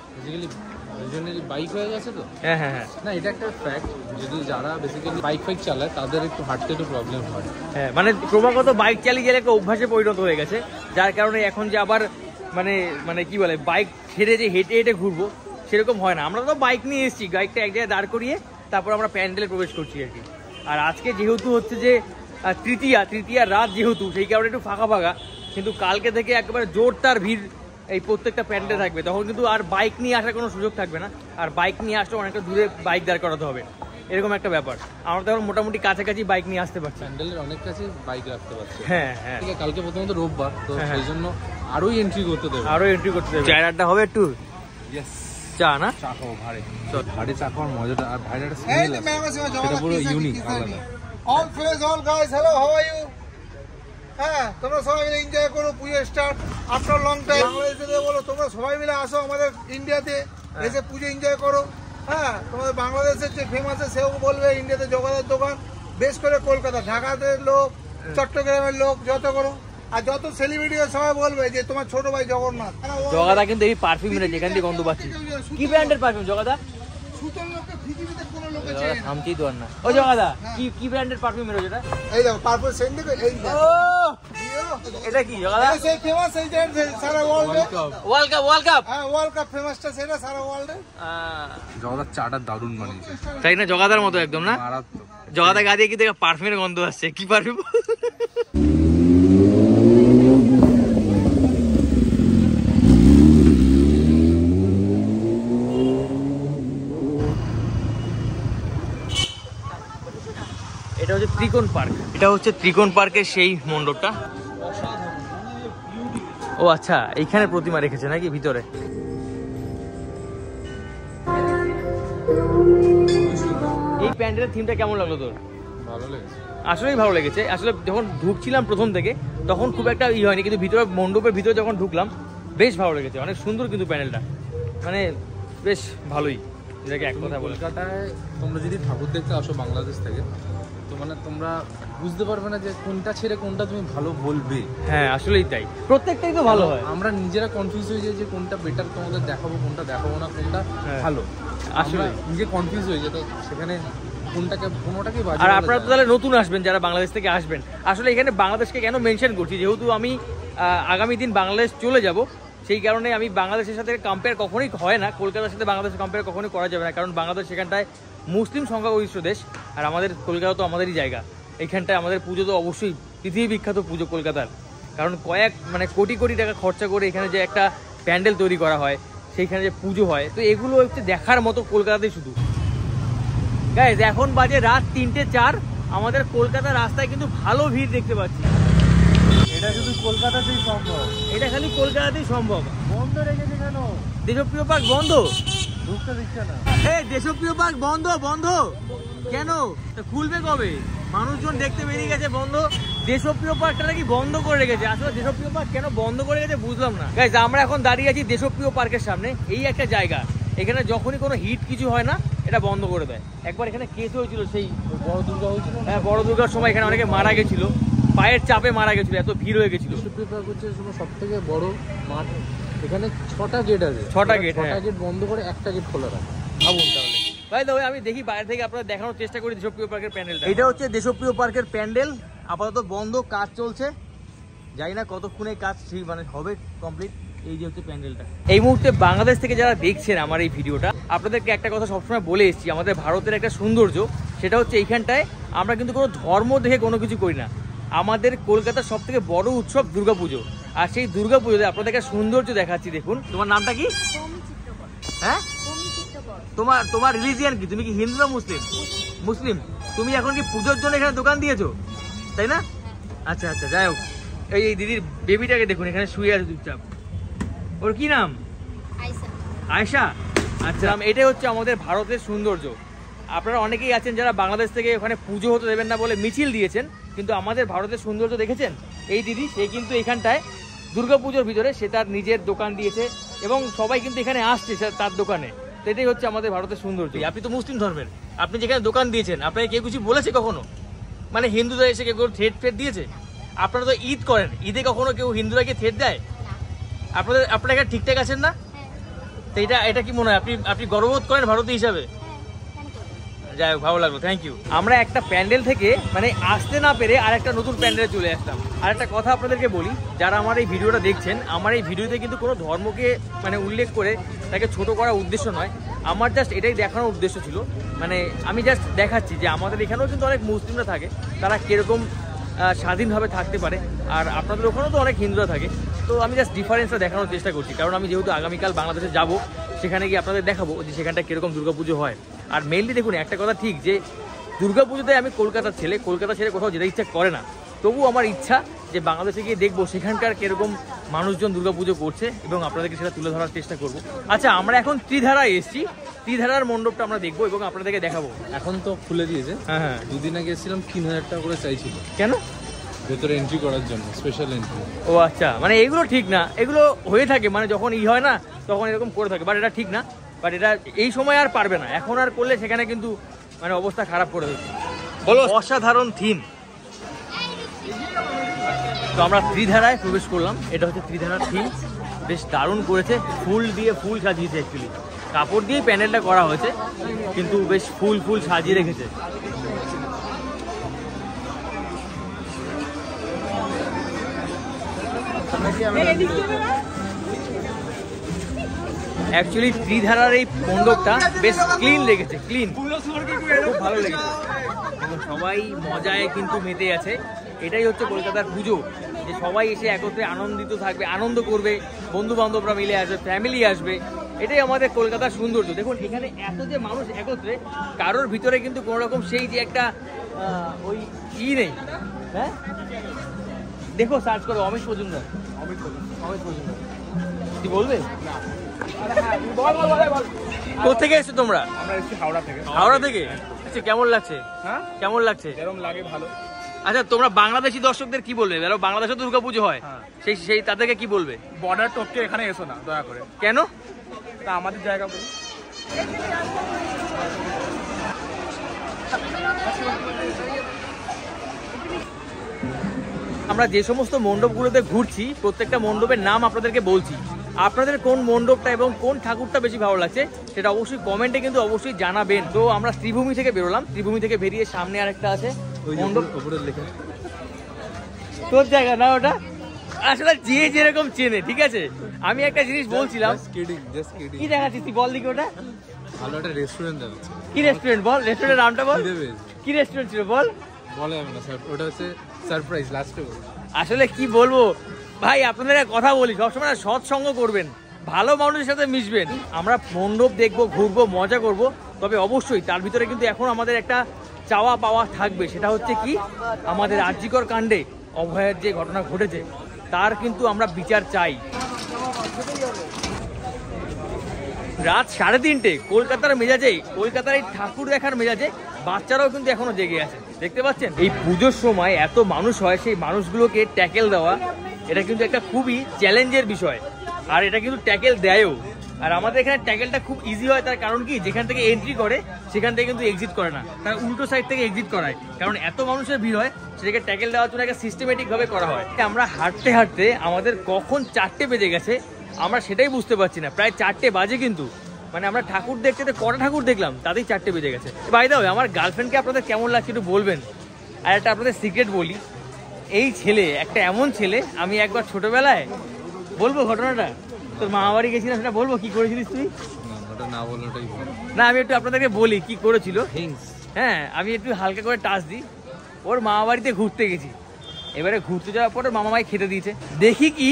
বাইক হয়ে গেছে তো। হ্যাঁ না, এটা একটা ফ্যাক্ট, যদি যারা বেসিক্যালি বাইক চালায় তাদের একটু হাঁটতে একটু প্রবলেম হয়। হ্যাঁ, মানে ক্রমাগত বাইক চালিয়ে গেলে একটা অভ্যাসে পরিণত হয়ে গেছে, যার কারণে এখন যে আবার মানে কি বলে বাইক ছেড়ে যে হেঁটে হেঁটে ঘুরবো সেরকম হয় না। আমরা তো বাইক নিয়ে এসেছি, বাইকটা এক জায়গায় দাঁড় করিয়ে তারপর আমরা প্যান্ডেলে প্রবেশ করছি আর কি। আর আজকে যেহেতু হচ্ছে যে তৃতীয়া রাত, যেহেতু সেই কারণে একটু ফাঁকা, কিন্তু কালকে থেকে একেবারে জোরদার ভিড় এই প্রত্যেকটা প্যান্ডেলে থাকবে, তখন কিন্তু আর বাইক নিয়ে আসার কোনো সুযোগ থাকবে না, আর বাইক নিয়ে আসলে অনেকটা দূরে বাইক দাঁড় করাতে হবে, এরকম একটা ব্যাপার। আমরা তো এখন মোটামুটি কাছাকাছি বাইক নিয়ে আসতে পারছি, প্যান্ডেলের অনেক কাছে বাইক রাখতে পারছি। হ্যাঁ, কালকে প্রথমত রোববার তো সেই জন্য আরো এন্ট্রি করতে দেবে। চায়ের আড্ডা হবে একটু, চা না, চা খাবো ভাড়ে চা খাওয়ার মজাটা, আর ভাড়ে একটা স্মেল আছে, সেটা পুরো ইউনিক, আলাদা। All friends, all guys, hello, how are you? হ্যাঁ, তোমরা সবাই মিলে এনজয় করো পুজো স্টার্ট আফটার লং টাইম। বাংলাদেশে বলো তোমরা সবাই মিলে আসো আমাদের ইন্ডিয়াতে, এসে পুজো এনজয় করো। হ্যাঁ, তোমাদের বাংলাদেশের যে ফেমাস আছে সেও বলবে ইন্ডিয়াতে জগন্নাথ দোকান, বেশ করে কলকাতা, ঢাকাতে লোক, চট্টগ্রামের লোক, যত করো, আর যত সেলিব্রিটি সবাই বলবে যে তোমার ছোট ভাই জগন্নাথ। জগাদা কিন্তু এই পারফিউম এনেছে, এখান থেকে গন্ধ পাচ্ছি। কি ব্র্যান্ডের পারফিউম জগাদা? সুতোর লোককে পৃথিবীতে কোনো লোকে চেনে না। থামতেই তো আর না। ও জগাদা, কি ব্র্যান্ডের পারফিউম এর এটা? এই দেখো পারফিউম সেন্ট দেখো, এই দেখো। এটা কি জগাদা? এই ফেমাস, এই যে সারা ওয়ার্ল্ডে ওয়ার্ল্ড কাপ। হ্যাঁ, ওয়ার্ল্ড কাপ ফেমাসটা সেটা সারা ওয়ার্ল্ডে। জগাদার চাটা দারুণ বানিয়েছে, তাই না? জগাদার মতো একদম না? মারাত্মক। জগাদা গা দিয়ে কি দেখো পারফিউমের গন্ধ আসছে, কি পারফিউম? এটা হচ্ছে ত্রিকোণ পার্ক, এটা হচ্ছে ত্রিকোণ পার্কের সেই মণ্ডপটা। ও আচ্ছা, এইখানে প্রতিমা রেখেছে নাকি ভিতরে? এই প্যান্ডেলের থিমটা কেমন লাগলো তোর? ভালো লেগেছে, আসলেই ভালো লেগেছে। আসলে যখন ঢুকছিলাম প্রথম থেকে তখন খুব একটা হয়নি, কিন্তু ভিতরে মণ্ডপের ভিতরে যখন ঢুকলাম বেশ ভালো লেগেছে, অনেক সুন্দর কিন্তু প্যান্ডেলটা। মানে বেশ ভালোই, যেটাকে এক কথা বলে। কলকাতায় তোমরা যদি ঠাকুর দেখতে আসো বাংলাদেশ থেকে, তো মানে তোমরা বুঝতে পারবে না যে কোনটা ছেড়ে কোনটা তুমি ভালো বলবে। হ্যাঁ আসলেই তাই, প্রত্যেকটাই তো ভালো হয়। আমরা নিজেরা কনফিউজ হয়ে যাই যে কোনটা বেটার তোমাদের দেখাবো, কোনটা দেখাবো না, কোনটা ভালো। আসলে নিজে কনফিউজ হয়ে যায়, তো সেখানে কোনোটাকে বাজে। আর আপনারা তো তাহলে নতুন আসবেন, যারা বাংলাদেশ থেকে আসবেন, আসলে এখানে বাংলাদেশকে কেন মেনশন করছি, যেহেতু আমি আগামী দিন বাংলাদেশ চলে যাব, সেই কারণে আমি বাংলাদেশের সাথে কম্পেয়ার কখনোই হয় না, কলকাতার সাথে বাংলাদেশের কম্পেয়ার কখনোই করা যাবে না, কারণ বাংলাদেশ সেখানটায় মুসলিম সংখ্যাগরিষ্ঠ দেশ, আর আমাদের কলকাতা তো আমাদেরই জায়গা। এইখানটায় আমাদের পুজো তো অবশ্যই পৃথিবী বিখ্যাত পুজো কলকাতার, কারণ মানে কোটি কোটি টাকা খরচা করে এখানে যে একটা প্যান্ডেল তৈরি করা হয়, সেইখানে যে পুজো হয়, তো এগুলো হচ্ছে দেখার মতো কলকাতাতেই শুধু। গাইস এখন বাজে রাত 3:04, আমাদের কলকাতার রাস্তায় কিন্তু ভালো ভিড় দেখতে পাচ্ছি। এটা শুধু কলকাতাতেই সম্ভব, এটা খালি কলকাতাতেই সম্ভব। বন্ধ রেখেছে কেন? দেশপ্রিয় পার্ক বন্ধ, ঢুকতে দিচ্ছে না। দেশপ্রিয় পার্ক বন্ধ বন্ধ কেন? খুলবে কবে? মানুষজন দেখতে বেরিয়ে গেছে বন্ধ, দেশপ্রিয় পার্কটা নাকি বন্ধ করে রেখেছে। আসলে দেশপ্রিয় পার্ক কেন বন্ধ করে রেখেছে বুঝলাম না। গাইস আমরা এখন দাঁড়িয়ে আছি দেশপ্রিয় পার্কের সামনে, এই একটা জায়গা, এখানে যখনই কোনো হিট কিছু হয় না এটা বন্ধ করে দেয়। একবার এখানে কেস হয়েছিল, সেই বড় দুর্গা হয়েছিল। হ্যাঁ বড় দুর্গার সময় এখানে অনেকে মারা গেছিল, পায়ের চাপে মারা গেছিল, এত ভিড় হয়ে গেছিল। দেশপ্রিয় পার্ক হচ্ছে সব থেকে বড় মাঠ, এখানে 6টা গেট আছে, 6টা গেট, 6টা গেট বন্ধ করে একটা গেট খোলা রাখে। ভাবুন তাহলে। ভাই দাও আমি দেখি বাইরে থেকে আপনাদের দেখানোর চেষ্টা করি দেশপ্রিয় পার্কের প্যান্ডেলটা। এটা হচ্ছে দেশপ্রিয় পার্কের প্যান্ডেল, আপাতত বন্ধ, কাজ চলছে, জানি না কতক্ষণে কাজ মানে হবে কমপ্লিট। এই যে হচ্ছে প্যান্ডেলটা। এই মুহূর্তে বাংলাদেশ থেকে যারা দেখছেন আমার এই ভিডিওটা, আপনাদেরকে একটা কথা সবসময় বলে এসেছি, আমাদের ভারতের একটা সৌন্দর্য, সেটা হচ্ছে এইখানটায় আমরা কিন্তু কোনো ধর্ম দেখে কোনো কিছু করি না। আমাদের কলকাতার সব থেকে বড় উৎসব দুর্গাপুজো, আর সেই দুর্গাপুজোতে আপনাদেরকে সৌন্দর্য দেখাচ্ছি। দেখুন, তোমার নামটা কি? হ্যাঁ, তোমার রিলিজিয়ান কি? তুমি কি হিন্দু না মুসলিম? মুসলিম। তুমি এখন কি পুজোর জন্য এখানে দোকান দিয়েছো, তাই না? আচ্ছা আচ্ছা, যাই হোক, এই দিদির বেবিটাকে দেখুন এখানে শুয়ে আছে চুপচাপ। ওর কি নাম? আয়শা। আচ্ছা, এটাই হচ্ছে আমাদের ভারতের সৌন্দর্য। আপনারা অনেকেই আছেন যারা বাংলাদেশ থেকে ওখানে পুজো হতে দেবেন না বলে মিছিল দিয়েছেন, কিন্তু আমাদের ভারতের সৌন্দর্য দেখেছেন? এই দিদি, সে কিন্তু এখানটায় দুর্গাপুজোর ভিতরে সে তার নিজের দোকান দিয়েছে, এবং সবাই কিন্তু এখানে আসছে তার দোকানে। এটাই হচ্ছে আমাদের ভারতের সৌন্দর্য। আপনি তো মুসলিম ধর্মের, আপনি যেখানে দোকান দিয়েছেন, আপনাকে কেউ কিছু বলেছে কখনো? মানে হিন্দুরা এসে কেউ থ্রেট দিয়েছে? আপনারা তো ঈদ করেন, ঈদে কখনো কেউ হিন্দুরা কি থ্রেট দেয়? আপনারা এখানে ঠিকঠাক আছেন না? তো এটা কি মনে হয় আপনি গর্ববোধ করেন ভারতীয় হিসাবে? যাই হোক, ভালো লাগলো, থ্যাংক ইউ। আমরা একটা প্যান্ডেল থেকে মানে আসতে না পেরে আর একটা নতুন প্যান্ডেলে চলে আসলাম। আর একটা কথা আপনাদেরকে বলি, যারা আমার এই ভিডিওটা দেখছেন, আমার এই ভিডিওতে কিন্তু কোনো ধর্মকে মানে উল্লেখ করে তাকে ছোট করার উদ্দেশ্য নয়, আমার জাস্ট এটাই দেখানোর উদ্দেশ্য ছিল। মানে আমি জাস্ট দেখাচ্ছি যে আমাদের এখানেও কিন্তু অনেক মুসলিমরা থাকে, তারা কিরকম স্বাধীনভাবে থাকতে পারে, আর আপনাদের ওখানেও তো অনেক হিন্দুরা থাকে। তো আমি জাস্ট ডিফারেন্সটা দেখানোর চেষ্টা করছি, কারণ আমি যেহেতু আগামীকাল বাংলাদেশে যাব, সেখানে গিয়ে আপনাদের দেখাবো যে সেখানটা কীরকম দুর্গাপুজো হয়। আর মেইনলি দেখুন, একটা কথা ঠিক যে দুর্গাপুজোতে আমি কলকাতার ছেলে, কলকাতা ছেড়ে কোথাও যেতে ইচ্ছা করে না, তবু আমার ইচ্ছা যে বাংলাদেশে গিয়ে দেখবো সেখানকার কীরকম মানুষজন দুর্গাপুজো করছে, এবং আপনাদেরকে সেটা তুলে ধরার চেষ্টা করব। আচ্ছা, আমরা এখন ত্রিধারায় এসেছি, ত্রিধারার মণ্ডপটা আমরা দেখবো এবং আপনাদেরকে দেখাবো। এখন তো খুলে দিয়েছে। হ্যাঁ, দুদিন আগে এসেছিলাম, 3000 টাকা করে চাইছিল। কেন? ভেতরে এন্ট্রি করার জন্য, স্পেশাল এন্ট্রি। ও আচ্ছা, মানে এগুলো ঠিক না, এগুলো হয়ে থাকে, মানে যখন হয় না তখন এরকম করে থাকে, বাট এটা ঠিক না। বাট এটা এই সময় আর পারবে না, এখন আর করলে সেখানে কিন্তু মানে অবস্থা খারাপ করে দেবে। বলো, অসাধারণ থিম। তো আমরা ত্রিধারায় প্রবেশ করলাম, এটা হচ্ছে ত্রিধারার থিম, বেশ দারুণ করেছে, ফুল দিয়ে ফুল সাজিয়েছে। অ্যাকচুয়ালি কাপড় দিয়েই প্যান্ডেলটা করা হয়েছে, কিন্তু বেশ ফুল সাজিয়ে রেখেছে। অ্যাকচুয়ালি ত্রিধারার এই মণ্ডপটা বেশ ক্লিন লেগেছে, ক্লিন, খুব ভালো লেগেছে। সবাই মজায় কিন্তু মেতে আছে। এটাই হচ্ছে কলকাতার পুজো, যে সবাই এসে একত্রে আনন্দিত থাকবে, আনন্দ করবে, বন্ধু বান্ধবরা মিলে আসবে, ফ্যামিলি আসবে। এটাই আমাদের কলকাতার সৌন্দর্য। দেখুন এখানে এত যে মানুষ একত্রে, কারোর ভিতরে কিন্তু কোনো রকম সেই যে একটা ওই নেই। হ্যাঁ, দেখো সার্চ করো অমিত মজুমদার, অমিত মজুমদার। কি বলবে? কোথেকে এসছো তোমরা? আমরা এসেছি হাওড়া থেকে। হাওড়া থেকে? আচ্ছা, কেমন লাগছে? হ্যাঁ, কেমন লাগছে? যেরকম লাগে ভালো। আচ্ছা, তোমরা বাংলাদেশি দর্শকদের কি বলবে? বাংলাদেশে দুর্গাপুজো হয়, সেই তাদেরকে কি বলবে? বর্ডার টপকে এখানে এসো না দয়া করে। কেন? তা আমাদের জায়গা বলি। আমরা যে সমস্ত মণ্ডপগুলোতে ঘুরছি প্রত্যেকটা মণ্ডপের নাম আপনাদেরকে বলছি, আপনাদের কোন মণ্ডপটা এবং কোন ঠাকুরটা বেশি ভালো লাগছে সেটা অবশ্যই কমেন্টে কিন্তু অবশ্যই জানাবেন। তো আমরা ত্রিভূমি থেকে বেরোলাম, ত্রিভূমি থেকে বেরিয়ে সামনে আরেকটা আছে মণ্ডপ, তোর জায়গা না ওটা, আসলে যে যেরকম চেনে, ঠিক আছে। আমি একটা জিনিস বলছিলাম, কি দেখাচ্ছিস তুই বল দিকে, ওটা ভালো একটা রেস্টুরেন্ট দেখাচ্ছে। কি রেস্টুরেন্ট বল, রেস্টুরেন্টের নামটা বল, কি রেস্টুরেন্ট ছিল বল। বলে না স্যার, ওটা হচ্ছে সারপ্রাইজ লাস্টে। আসলে কি বলবো ভাই, আপনাদের কথা বলি, সবসময় সৎসঙ্গ করবেন, ভালো মানুষের সাথে মিশবেন। আমরা মণ্ডপ দেখবো, ঘুরবো, মজা করব, তবে অবশ্যই তার ভিতরে কিন্তু এখন আমাদের একটা চাওয়া পাওয়া থাকবে, সেটা হচ্ছে কি আমাদের আরজিকর কাণ্ডে অভয়ের যে ঘটনা ঘটেছে তার কিন্তু আমরা বিচার চাই। রাত 3:30 কলকাতার মেজাজে, কলকাতার এই ঠাকুর দেখার মেজাজে বাচ্চারাও কিন্তু এখনো জেগে আছে, দেখতে পাচ্ছেন। এই পুজোর সময় এত মানুষ হয়, সেই মানুষগুলোকে ট্যাকেল দেওয়া এটা কিন্তু একটা খুবই চ্যালেঞ্জের বিষয়, আর এটা কিন্তু ট্যাকেল দেয়ও। আর আমাদের এখানে ট্যাকেলটা খুব ইজি হয়, তার কারণ কি যেখান থেকে এন্ট্রি করে সেখান থেকে কিন্তু এক্সিট করে না, তার উল্টো সাইড থেকে এক্সিট করায়, কারণ এত মানুষের ভিড় হয়, সেটাকে ট্যাকেল দেওয়ার জন্য একটা সিস্টেমেটিক ভাবে করা হয়। আমরা হাঁটতে হাঁটতে আমাদের কখন 4টে বেজে গেছে আমরা সেটাই বুঝতে পারছি না, প্রায় 4টে বাজে কিন্তু, মানে আমরা ঠাকুর দেখতে কটা ঠাকুর দেখলাম তাতেই 4টে বেজে গেছে। বাই দ্য ওয়ে, আমার গার্লফ্রেন্ডকে আপনাদের কেমন লাগছে একটু বলবেন। আর একটা আপনাদের সিক্রেট বলি, এই ছেলে একটা এমন ছেলে, আমি একবার ছোটবেলায় বলবো ঘটনাটা, তোর মামা বাড়ি গেছিলাম, সেটা বলবো কি করেছিলিস তুই? না, আমি একটু আপনাদেরকে বলি কি করেছিল। হ্যাঁ, আমি একটু হালকা করে টাচ দিই। ওর মামা বাড়িতে ঘুরতে গেছি, এবারে ঘুরতে যাওয়ার পরে মামা মাই খেতে দিয়েছে, দেখি কি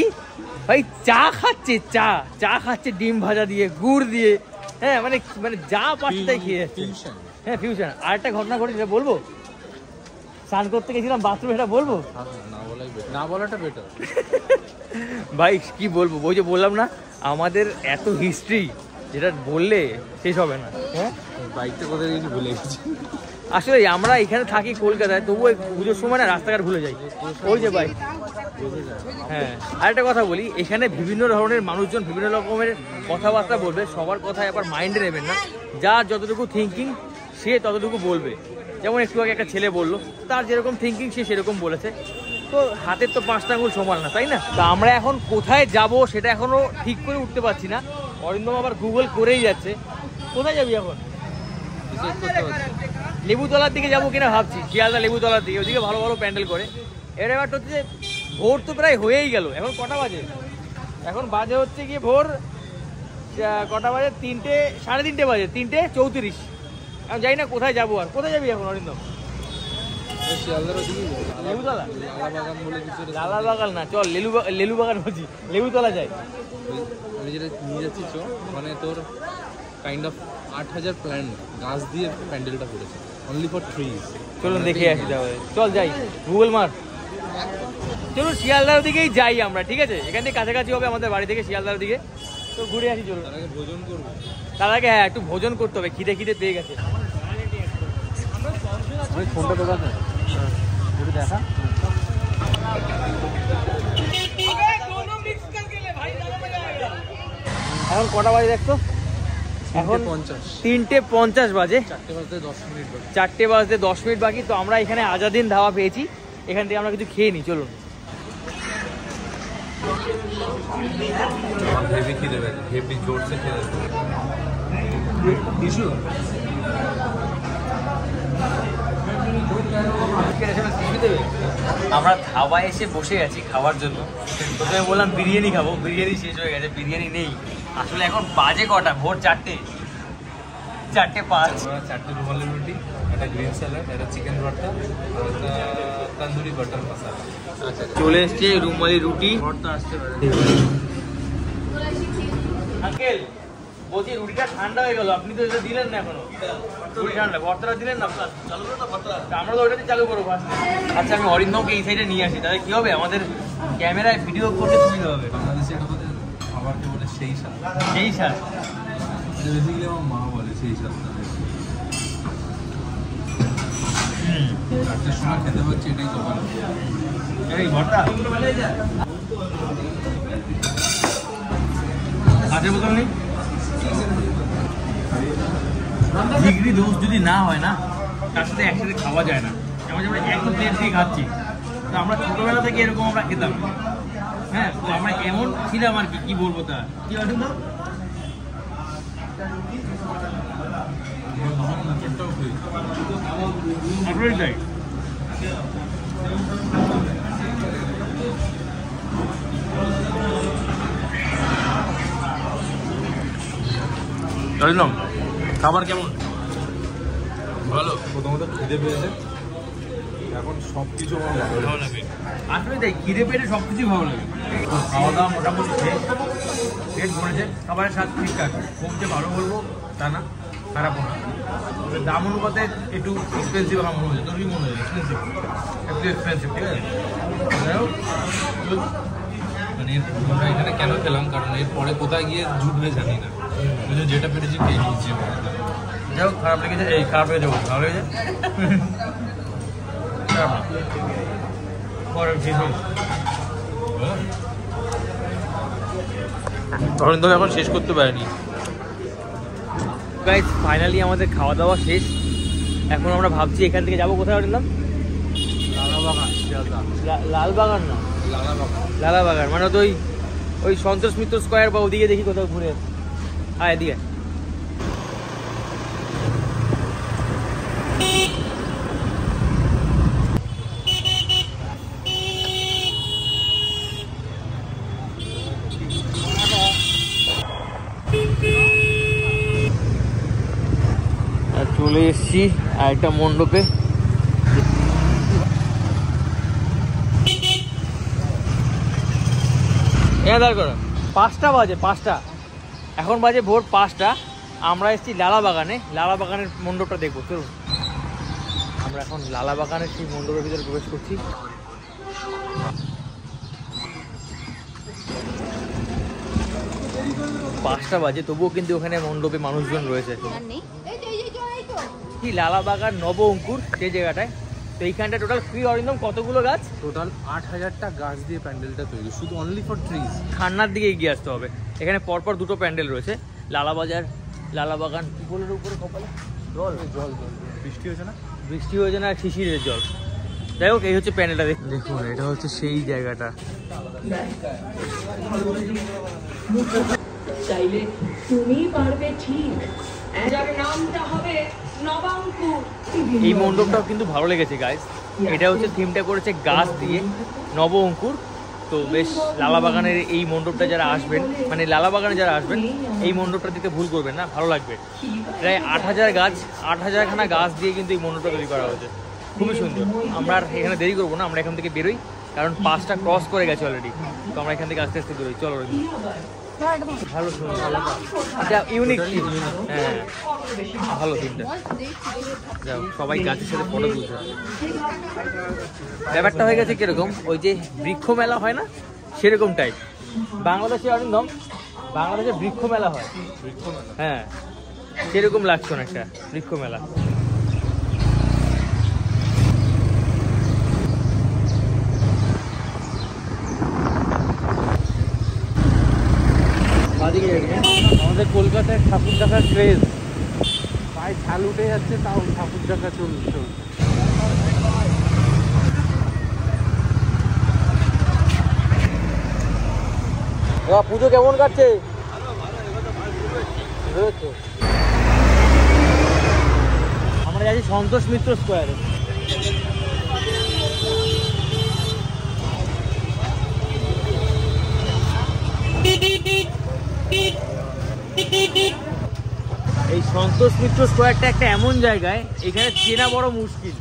ভাই চা খাচ্ছে, চা খাচ্ছে ডিম ভাজা দিয়ে, গুড় দিয়ে, হ্যাঁ মানে মানে যা পাচ্ছে তাই খেয়ে যাচ্ছে। হ্যাঁ ফিউশন। আর একটা ঘটনা ঘটেছে, সেটা বলবো। স্নান করতে গেছিলাম বাথরুমে, সেটা বলবো না বলাটা বেটার। ভাই কি বলবো, ওই যে বললাম না আমাদের এত হিস্ট্রি, যেটা বললে শেষ হবে না। হ্যাঁ, বাইকটা কোথায় গেছি ভুলে গেছি। আসলে আমরা এখানে থাকি কলকাতায়, তবুও পুজোর সময় না রাস্তাঘাট ভুলে যাই, ওই যে বাইক। হ্যাঁ, আরেকটা কথা বলি, এখানে বিভিন্ন ধরনের মানুষজন বিভিন্ন রকমের কথাবার্তা বলবে, সবার কথায় আবার মাইন্ডে নেবেন না, যার যতটুকু থিঙ্কিং সে ততটুকু বলবে। যেমন একটু আগে একটা ছেলে বললো, তার যেরকম থিঙ্কিং সে সেরকম বলেছে, তো হাতের তো 5টা আঙুল সমান না, তাই না? তা আমরা এখন কোথায় যাব সেটা এখনো ঠিক করে উঠতে পারছি না। অরিন্দম আবার গুগল করেই যাচ্ছে। কোথায় যাবি এখন? লেবুতলার দিকে যাবো কিনা ভাবছি, শিয়ালদা লেবুতলার দিকে, ওদিকে ভালো ভালো প্যান্ডেল করে। এর ব্যাপারটা হচ্ছে যে ভোর তো প্রায় হয়েই গেল, এখন কটা বাজে? এখন বাজে হচ্ছে গিয়ে ভোর কটা বাজে, 3টে, 3:30 বাজে, 3:34। এখন যাই না কোথায় যাবো। আর কোথায় যাবি এখন অরিন্দম? লেবুতলা, লালা বাগান না, চল লেলু বাগান বলছি, লেবুতলা যাই। আমি যেটা নিয়ে যাচ্ছি মানে তোর কাইন্ড অফ 8000 প্ল্যান্ট গাছ দিয়ে প্যান্ডেলটা করেছে, অনলি ফর ট্রিজ। চলুন দেখে আসি তাহলে, চল যাই, গুগল মার। চলুন শিয়ালদার দিকেই যাই আমরা, ঠিক আছে? এখান থেকে কাছাকাছি হবে আমাদের বাড়ি থেকে শিয়ালদার দিকে, তো ঘুরে আসি চলুন। তার আগে ভোজন করবো, তার আগে হ্যাঁ একটু ভোজন করতে হবে, খিদে খিদে পেয়ে গেছে। ফোনটা তো দেখা এখন কটা বাজে দেখতো? এখন 3:50 বাজে, 4টে বাজতে 10 মিনিট বাকি। তো আমরা এখানে আজাদিন ধাবা পেয়েছি, এখান থেকে আমরা কিছু খেয়ে নিই, চলুন। হেভি খিদে পেয়েছে, হেভি জোরসে খেয়ে টিস্যু। আমরা ধাবায় এসে বসে আছি খাওয়ার জন্য। প্রথমে বললাম বিরিয়ানি খাবো, বিরিয়ানি শেষ হয়ে গেছে, বিরিয়ানি নেই। আসলে এখন বাজে কটা? ভোর 4টে, 4:05। 4টে রুমালি রুটি, একটা গ্রিন স্যালাড, একটা চিকেন ভর্তা, আর একটা তন্দুরি বাটার মশলা। আচ্ছা, চলে এসছে রুমালি রুটি, ভর্তা আসতে পারে। আঙ্কেল বলছি রুটিটা ঠান্ডা হয়ে গেল, আপনি তো এটা দিলেন না এখনো। রুটি ঠান্ডা, ভর্তাটা দিলেন না? চালু করো তো ভর্তা, আমরা তো ওইটাতে চালু করবো। আচ্ছা, আমি অরিন্দমকে এই সাইডে নিয়ে আসি, তাহলে কি হবে আমাদের ক্যামেরায় ভিডিও করতে সুবিধা হবে। বাংলাদেশে এটা বলে খাবারকে বলে সেই স্বাদ, সেই স্বাদ। বেসিক্যালি আমার মা বলে সেই স্বাদ। 4টার সময় খেতে পারছি, এটাই কপাল। এই ভর্তা কাঁচের বোতল নেই? ডিগ্রি দোষ যদি না হয় না, তার সাথে একসাথে খাওয়া যায় না। আমরা একদম প্লেট দিয়ে খাচ্ছি, তো আমরা ছোটবেলা থেকে এরকম আমরা খেতাম। হ্যাঁ, তো আমরা এমন ছিলাম আর কি বলবো তা কি অসুবিধা। আসলেই তাই। খাবার কেমন? ভালো। প্রথমত খিদে পেয়েছে, এখন সব কিছু আমার ভালো লাগে। আসলে তাই, খিদে পেটে সব কিছুই ভালো লাগে। খাওয়া দাওয়া মোটামুটি পেট ভরেছে, খাবারের স্বাদ ঠিকঠাক, খুব যে ভালো বলবো তা না, খারাপও না। দাম অনুপাতে একটু এক্সপেন্সিভ আমার মনে হয়েছে। তোর কি মনে হয়েছে? এক্সপেন্সিভ, একটু এক্সপেন্সিভ, ঠিক আছে। মানে আমরা এখানে কেন খেলাম, কারণ এরপরে কোথায় গিয়ে জুটবে জানি না, যেটা পেরেছি খেয়ে নিচ্ছি। যাই হোক, খারাপ লেগেছে, এই খারাপ হয়ে যাবো, ভালো লেগেছে। অরিন্দম এখন শেষ করতে পারেনি। গাইস, ফাইনালি আমাদের খাওয়া দাওয়া শেষ। এখন আমরা ভাবছি এখান থেকে যাবো কোথায় অরিন্দম? লালাবাগান। লালবাগান না, লালাবাগান মানে তো ওই সন্তোষ মিত্র স্কোয়ার বা ওদিকে দেখি কোথাও ঘুরে। হ্যাঁ, এদিকে। চলে এসছি আরেকটা মণ্ডপে। দাঁড় করো, 5টা বাজে, 5টা এখন বাজে ভোর 5টা। আমরা এসেছি লালাবাগানে, লালাবাগানের মণ্ডপটা দেখবো। চলুন, আমরা এখন লালাবাগানের সেই মণ্ডপের ভিতরে প্রবেশ করছি। 5টা বাজে, তবুও কিন্তু ওখানে মণ্ডপে মানুষজন রয়েছে। কি লালাবাগান নব অঙ্কুর সেই জায়গাটায়, তো এইখানটা টোটাল ফ্রি অরিন্দম কতগুলো গাছ? টোটাল 8000টা গাছ দিয়ে প্যান্ডেলটা তৈরি, শুধু অনলি ফর ট্রিজ। খান্নার দিকে এগিয়ে আসতে হবে। এখানে পরপর দুটো প্যান্ডেল রয়েছে, লালাবাজার, লালাবাগান। টিপোলের উপরে কপালে জল জল জল, বৃষ্টি হয়েছে না? বৃষ্টি হয়েছে না, শিশিরের জল। যাই হোক, এই হচ্ছে প্যান্ডেলটা। দেখুন, এটা হচ্ছে সেই জায়গাটা। চাইলে তুমি পারবে ঠিক, যার নামটা হবে নবাঙ্কুর। এই মণ্ডপটাও কিন্তু ভালো লেগেছে গাইস। এটা হচ্ছে থিমটা করেছে গাছ দিয়ে, নব অঙ্কুর। তো বেশ, লালাবাগানের এই মণ্ডপটা যারা আসবেন, মানে লালাবাগানে যারা আসবেন, এই মণ্ডপটা দিতে ভুল করবেন না, ভালো লাগবে। প্রায় 8000 গাছ, 8000খানা গাছ দিয়ে কিন্তু এই মণ্ডপটা তৈরি করা হয়েছে, খুবই সুন্দর। আমরা আর এখানে দেরি করবো না, আমরা এখান থেকে বেরোই, কারণ 5টা ক্রস করে গেছে অলরেডি। তো আমরা এখান থেকে আস্তে আস্তে বেরোই। চলো, ভালো সুন্দর, এটা ইউনিক থিম। হ্যাঁ, ভালো থিমটা। যাও, সবাই গাছের সাথে ফটো তুলছে। ব্যাপারটা হয়ে গেছে কিরকম, ওই যে বৃক্ষ মেলা হয় না, সেরকম টাইপ। বাংলাদেশে অরিন্দম, বাংলাদেশে বৃক্ষ মেলা হয়। হ্যাঁ, সেরকম লাগছে অনেকটা, বৃক্ষ মেলা। আমাদের কলকাতায় ঠাকুর দেখার ক্রেজ, পায়ে ছাল উঠে যাচ্ছে, তাও ঠাকুর দেখা চলছে। পুজো কেমন কাটছে? আমরা যাচ্ছি সন্তোষ মিত্র স্কোয়ারে। এই সন্তোষ মিত্র স্কোয়ারটা একটা এমন জায়গায়, এখানে চেনা বড় মুশকিল।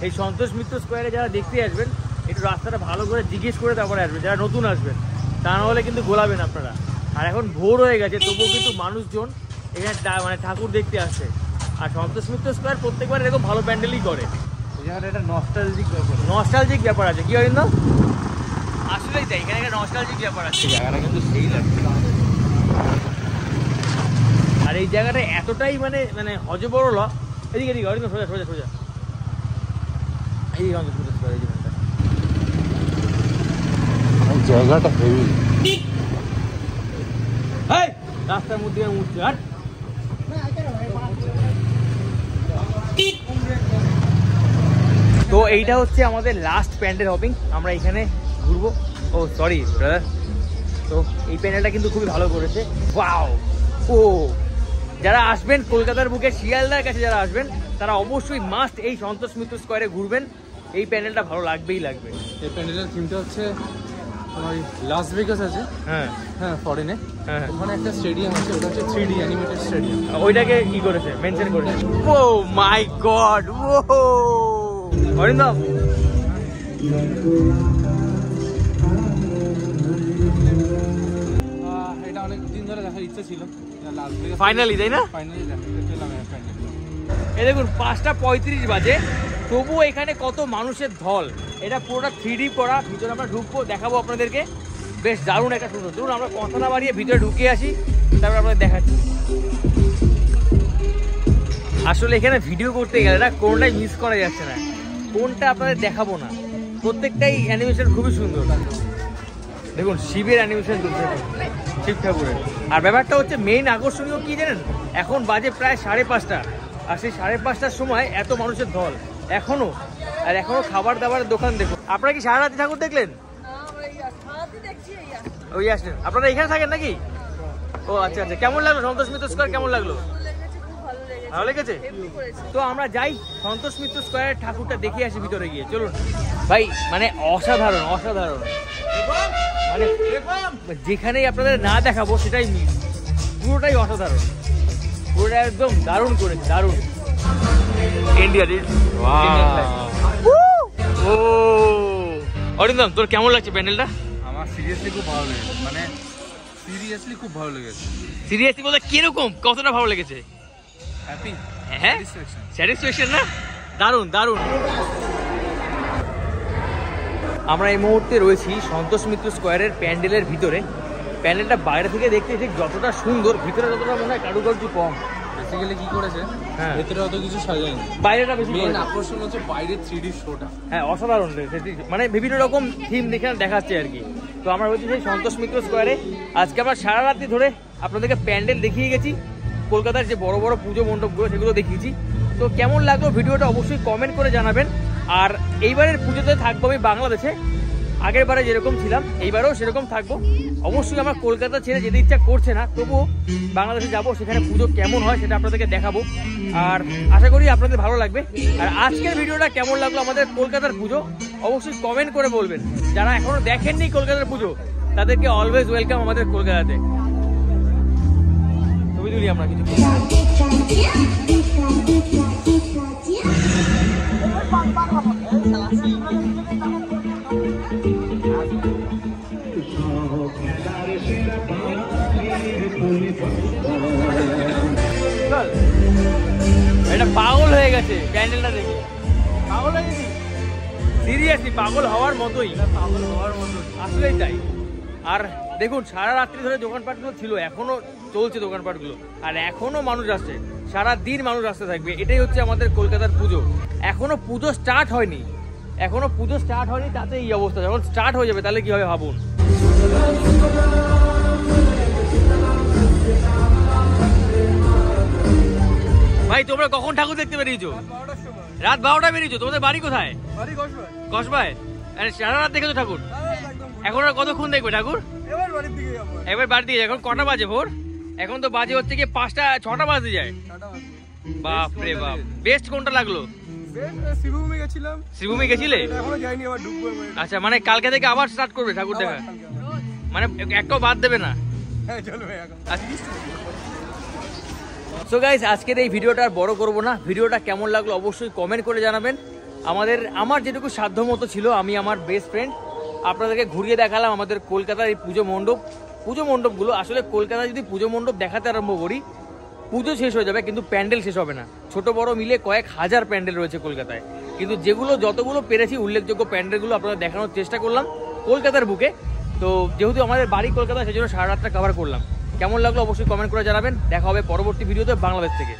এই সন্তোষ মিত্র স্কোয়ারে যারা দেখতে আসবেন, একটু রাস্তাটা ভালো করে জিজ্ঞেস করে তারপরে আসবেন, যারা নতুন আসবেন, তা না হলে কিন্তু গোলাবেন আপনারা। আর এখন ভোর হয়ে গেছে, তবুও কিন্তু মানুষজন এখানে মানে ঠাকুর দেখতে আসছে। আর সন্তোষ মিত্র স্কোয়ার প্রত্যেকবার এরকম ভালো প্যান্ডেলই করে। একটা নস্টালজিক ব্যাপার, নস্টালজিক ব্যাপার আছে। কি অরিন্দ? আসলেই তাই, এখানে একটা নস্টালজিক ব্যাপার আছে। জায়গাটা কিন্তু সেই লাগছে। আর এই জায়গাটা এতটাই মানে মানে হজবরল। এদিকে এদিকে অরিন্দ, সোজা সোজা সোজা। এই জায়গাটা হেভি। রাস্তার মধ্যে উঠছে। আর তো এইটা হচ্ছে আমাদের লাস্ট প্যান্ডেল হপিং, আমরা এখানে ঘুরবো। ও সরি ব্রাদার, তো এই প্যান্ডেলটা কিন্তু খুবই ভালো করেছে। ওয়াও, ও যারা আসবেন কলকাতার বুকে শিয়ালদার কাছে যারা আসবেন তারা অবশ্যই মাস্ট এই সন্তোষ মিত্র স্কোয়ারে ঘুরবেন। এই প্যান্ডেলটা ভালো লাগবেই লাগবে। এই প্যান্ডেলের থিমটা হচ্ছে ওই লাস ভেগাস আছে, হ্যাঁ হ্যাঁ ফরেনে, হ্যাঁ ওখানে একটা স্টেডিয়াম আছে, ওটা হচ্ছে 3D অ্যানিমেটেড স্টেডিয়াম। ওইটাকে কি করেছে, মেনশন করেছে। ও মাই গড, ও অরিন্দম এটা অনেক দিন ধরে দেখার ইচ্ছা ছিল, লাস ভেগাস ফাইনালি, তাই না? ফাইনালি দেখতে পেলাম এই প্যান্ডেলটা। এই দেখুন 5:35 বাজে, তবুও এখানে কত মানুষের ঢল। এটা পুরোটা 3D করা, ভিতরে আমরা ঢুকবো, দেখাবো আপনাদেরকে। বেশ দারুণ একটা সুন্দর। ধরুন আমরা কথা না বাড়িয়ে ভিতরে ঢুকে আসি, তারপর আপনাদের দেখাচ্ছি। আসলে এখানে ভিডিও করতে গেলে না কোনটাই মিস করা যাচ্ছে না, কোনটা আপনাদের দেখাবো না। প্রত্যেকটাই অ্যানিমেশন খুবই সুন্দর। দেখুন শিবের অ্যানিমেশন চলছে, শিব ঠাকুরের। আর ব্যাপারটা হচ্ছে মেইন আকর্ষণীয় কি জানেন, এখন বাজে প্রায় 5:30, আর সেই 5:30টার সময় এত মানুষের ঢল এখনো। আর এখনো খাবার দাবারের দোকান দেখুন। আপনারা কি সারা রাতে ঠাকুর দেখলেন? ওই আসলেন, আপনারা এখানে থাকেন নাকি? ও আচ্ছা আচ্ছা, কেমন লাগলো সন্তোষ মিত্র স্কোয়ার, কেমন লাগলো? ভালো লেগেছে। তো আমরা যাই সন্তোষ মিত্র স্কোয়ারের ঠাকুরটা দেখে আসি ভিতরে গিয়ে, চলুন ভাই। মানে অসাধারণ অসাধারণ, মানে যেখানেই আপনাদের না দেখাবো সেটাই মিস, পুরোটাই অসাধারণ, পুরোটা একদম দারুণ করেছে, দারুণ। ইন্ডিয়া ও অরিন্দম, তোর কেমন লাগছে প্যান্ডেলটা? আমার সিরিয়াসলি খুব ভালো লেগেছে, মানে সিরিয়াসলি খুব ভালো লেগেছে। সিরিয়াসলি বলতে কিরকম, কতটা ভালো লেগেছে? হ্যাপি, হ্যাঁ স্যাটিসফ্যাকশন না? দারুণ দারুণ। আমরা এই মুহূর্তে রয়েছি সন্তোষ মিত্র স্কোয়ারের প্যান্ডেলের ভিতরে। প্যান্ডেলটা বাইরে থেকে দেখতে ঠিক যতটা সুন্দর, ভিতরে ততটা মনে হয় কারুকার্য কম। বেসিক্যালি কি করেছে, হ্যাঁ ভেতরে অত কিছু সাজায়নি, বাইরেটা বেশি মেইন করেছে। আকর্ষণ হচ্ছে বাইরের 3D শোটা। হ্যাঁ অসাধারণ, মানে বিভিন্ন রকম থিম দেখে দেখাচ্ছে আর কি। তো আমরা হচ্ছে সেই সন্তোষ মিত্র স্কোয়ারে আজকে আমরা সারা রাত্রি ধরে আপনাদেরকে প্যান্ডেল দেখিয়ে গেছি, কলকাতার যে বড় বড় পুজো মণ্ডপগুলো সেগুলো দেখিয়েছি। তো কেমন লাগলো ভিডিওটা অবশ্যই কমেন্ট করে জানাবেন। আর এইবারের পুজোতে থাকবো আমি বাংলাদেশে, আগের বারে যেরকম ছিলাম এইবারেও সেরকম থাকবো। অবশ্যই আমার কলকাতা ছেড়ে যেতে ইচ্ছা করছে না, তবুও বাংলাদেশে যাব, সেখানে পুজো কেমন হয় সেটা আপনাদেরকে দেখাবো। আর আশা করি আপনাদের ভালো লাগবে। আর আজকের ভিডিওটা কেমন লাগলো আমাদের কলকাতার পুজো অবশ্যই কমেন্ট করে বলবেন। যারা এখনো দেখেননি কলকাতার পুজো তাদেরকে অলওয়েজ ওয়েলকাম আমাদের কলকাতাতে। ছবি তুলি আমরা কিছু। এটা পাগল হয়ে গেছে প্যান্ডেলটা দেখে, পাগল হয়ে গেছি সিরিয়াসলি, পাগল হওয়ার মতোই, পাগল হওয়ার মতো আসলেই তাই। আর দেখুন সারা রাত্রি ধরে দোকানপাটগুলো ছিল, এখনো চলছে দোকানপাটগুলো, আর এখনো মানুষ আসছে, সারা দিন মানুষ আসতে থাকবে। এটাই হচ্ছে আমাদের কলকাতার পুজো। এখনো পুজো স্টার্ট হয়নি, এখনো পুজো স্টার্ট হয়নি, তাতে এই অবস্থা। যখন স্টার্ট হয়ে যাবে তাহলে কি হবে ভাবুন। ভাই তোমরা কখন ঠাকুর দেখতে বেরিয়েছো? রাত 12টায় বেরিয়েছো? তোমাদের বাড়ি কোথায়? কসবায়। সারা রাত দেখেছো ঠাকুর? এখন আর কতক্ষণ দেখবে ঠাকুর? এবার বাড়ি দিকে। এখন কটা বাজে ভোর? এখন তো বাজে হচ্ছে কি 5টা 6টা বাজে যায়। বাপ রে বাপ। বেস্ট কোনটা লাগলো? শ্রীভূমি গেছিলাম। শ্রীভূমি গেছিলে? এখনো যাইনি, আবার ঢুকবো। আচ্ছা, মানে কালকে থেকে আবার স্টার্ট করবে ঠাকুর দেখা, মানে একটাও বাদ দেবে না? হ্যাঁ চলবে এখন। সো গাইস, আজকের এই ভিডিওটা আর বড় করবো না। ভিডিওটা কেমন লাগলো অবশ্যই কমেন্ট করে জানাবেন। আমার যেটুকু সাধ্য মতো ছিল, আমি আমার বেস্ট ফ্রেন্ড আপনাদেরকে ঘুরিয়ে দেখালাম আমাদের কলকাতার এই পুজো মণ্ডপগুলো। আসলে কলকাতায় যদি পুজো মণ্ডপ দেখাতে আরম্ভ করি, পুজো শেষ হয়ে যাবে কিন্তু প্যান্ডেল শেষ হবে না। ছোট বড় মিলে কয়েক হাজার প্যান্ডেল রয়েছে কলকাতায়, কিন্তু যতগুলো পেরেছি উল্লেখযোগ্য প্যান্ডেলগুলো আপনাদের দেখানোর চেষ্টা করলাম কলকাতার বুকে। তো যেহেতু আমাদের বাড়ি কলকাতা, সেই জন্য সারা রাতটা কভার করলাম। কেমন লাগলো অবশ্যই কমেন্ট করে জানাবেন। দেখা হবে পরবর্তী ভিডিওতে বাংলাদেশ থেকে।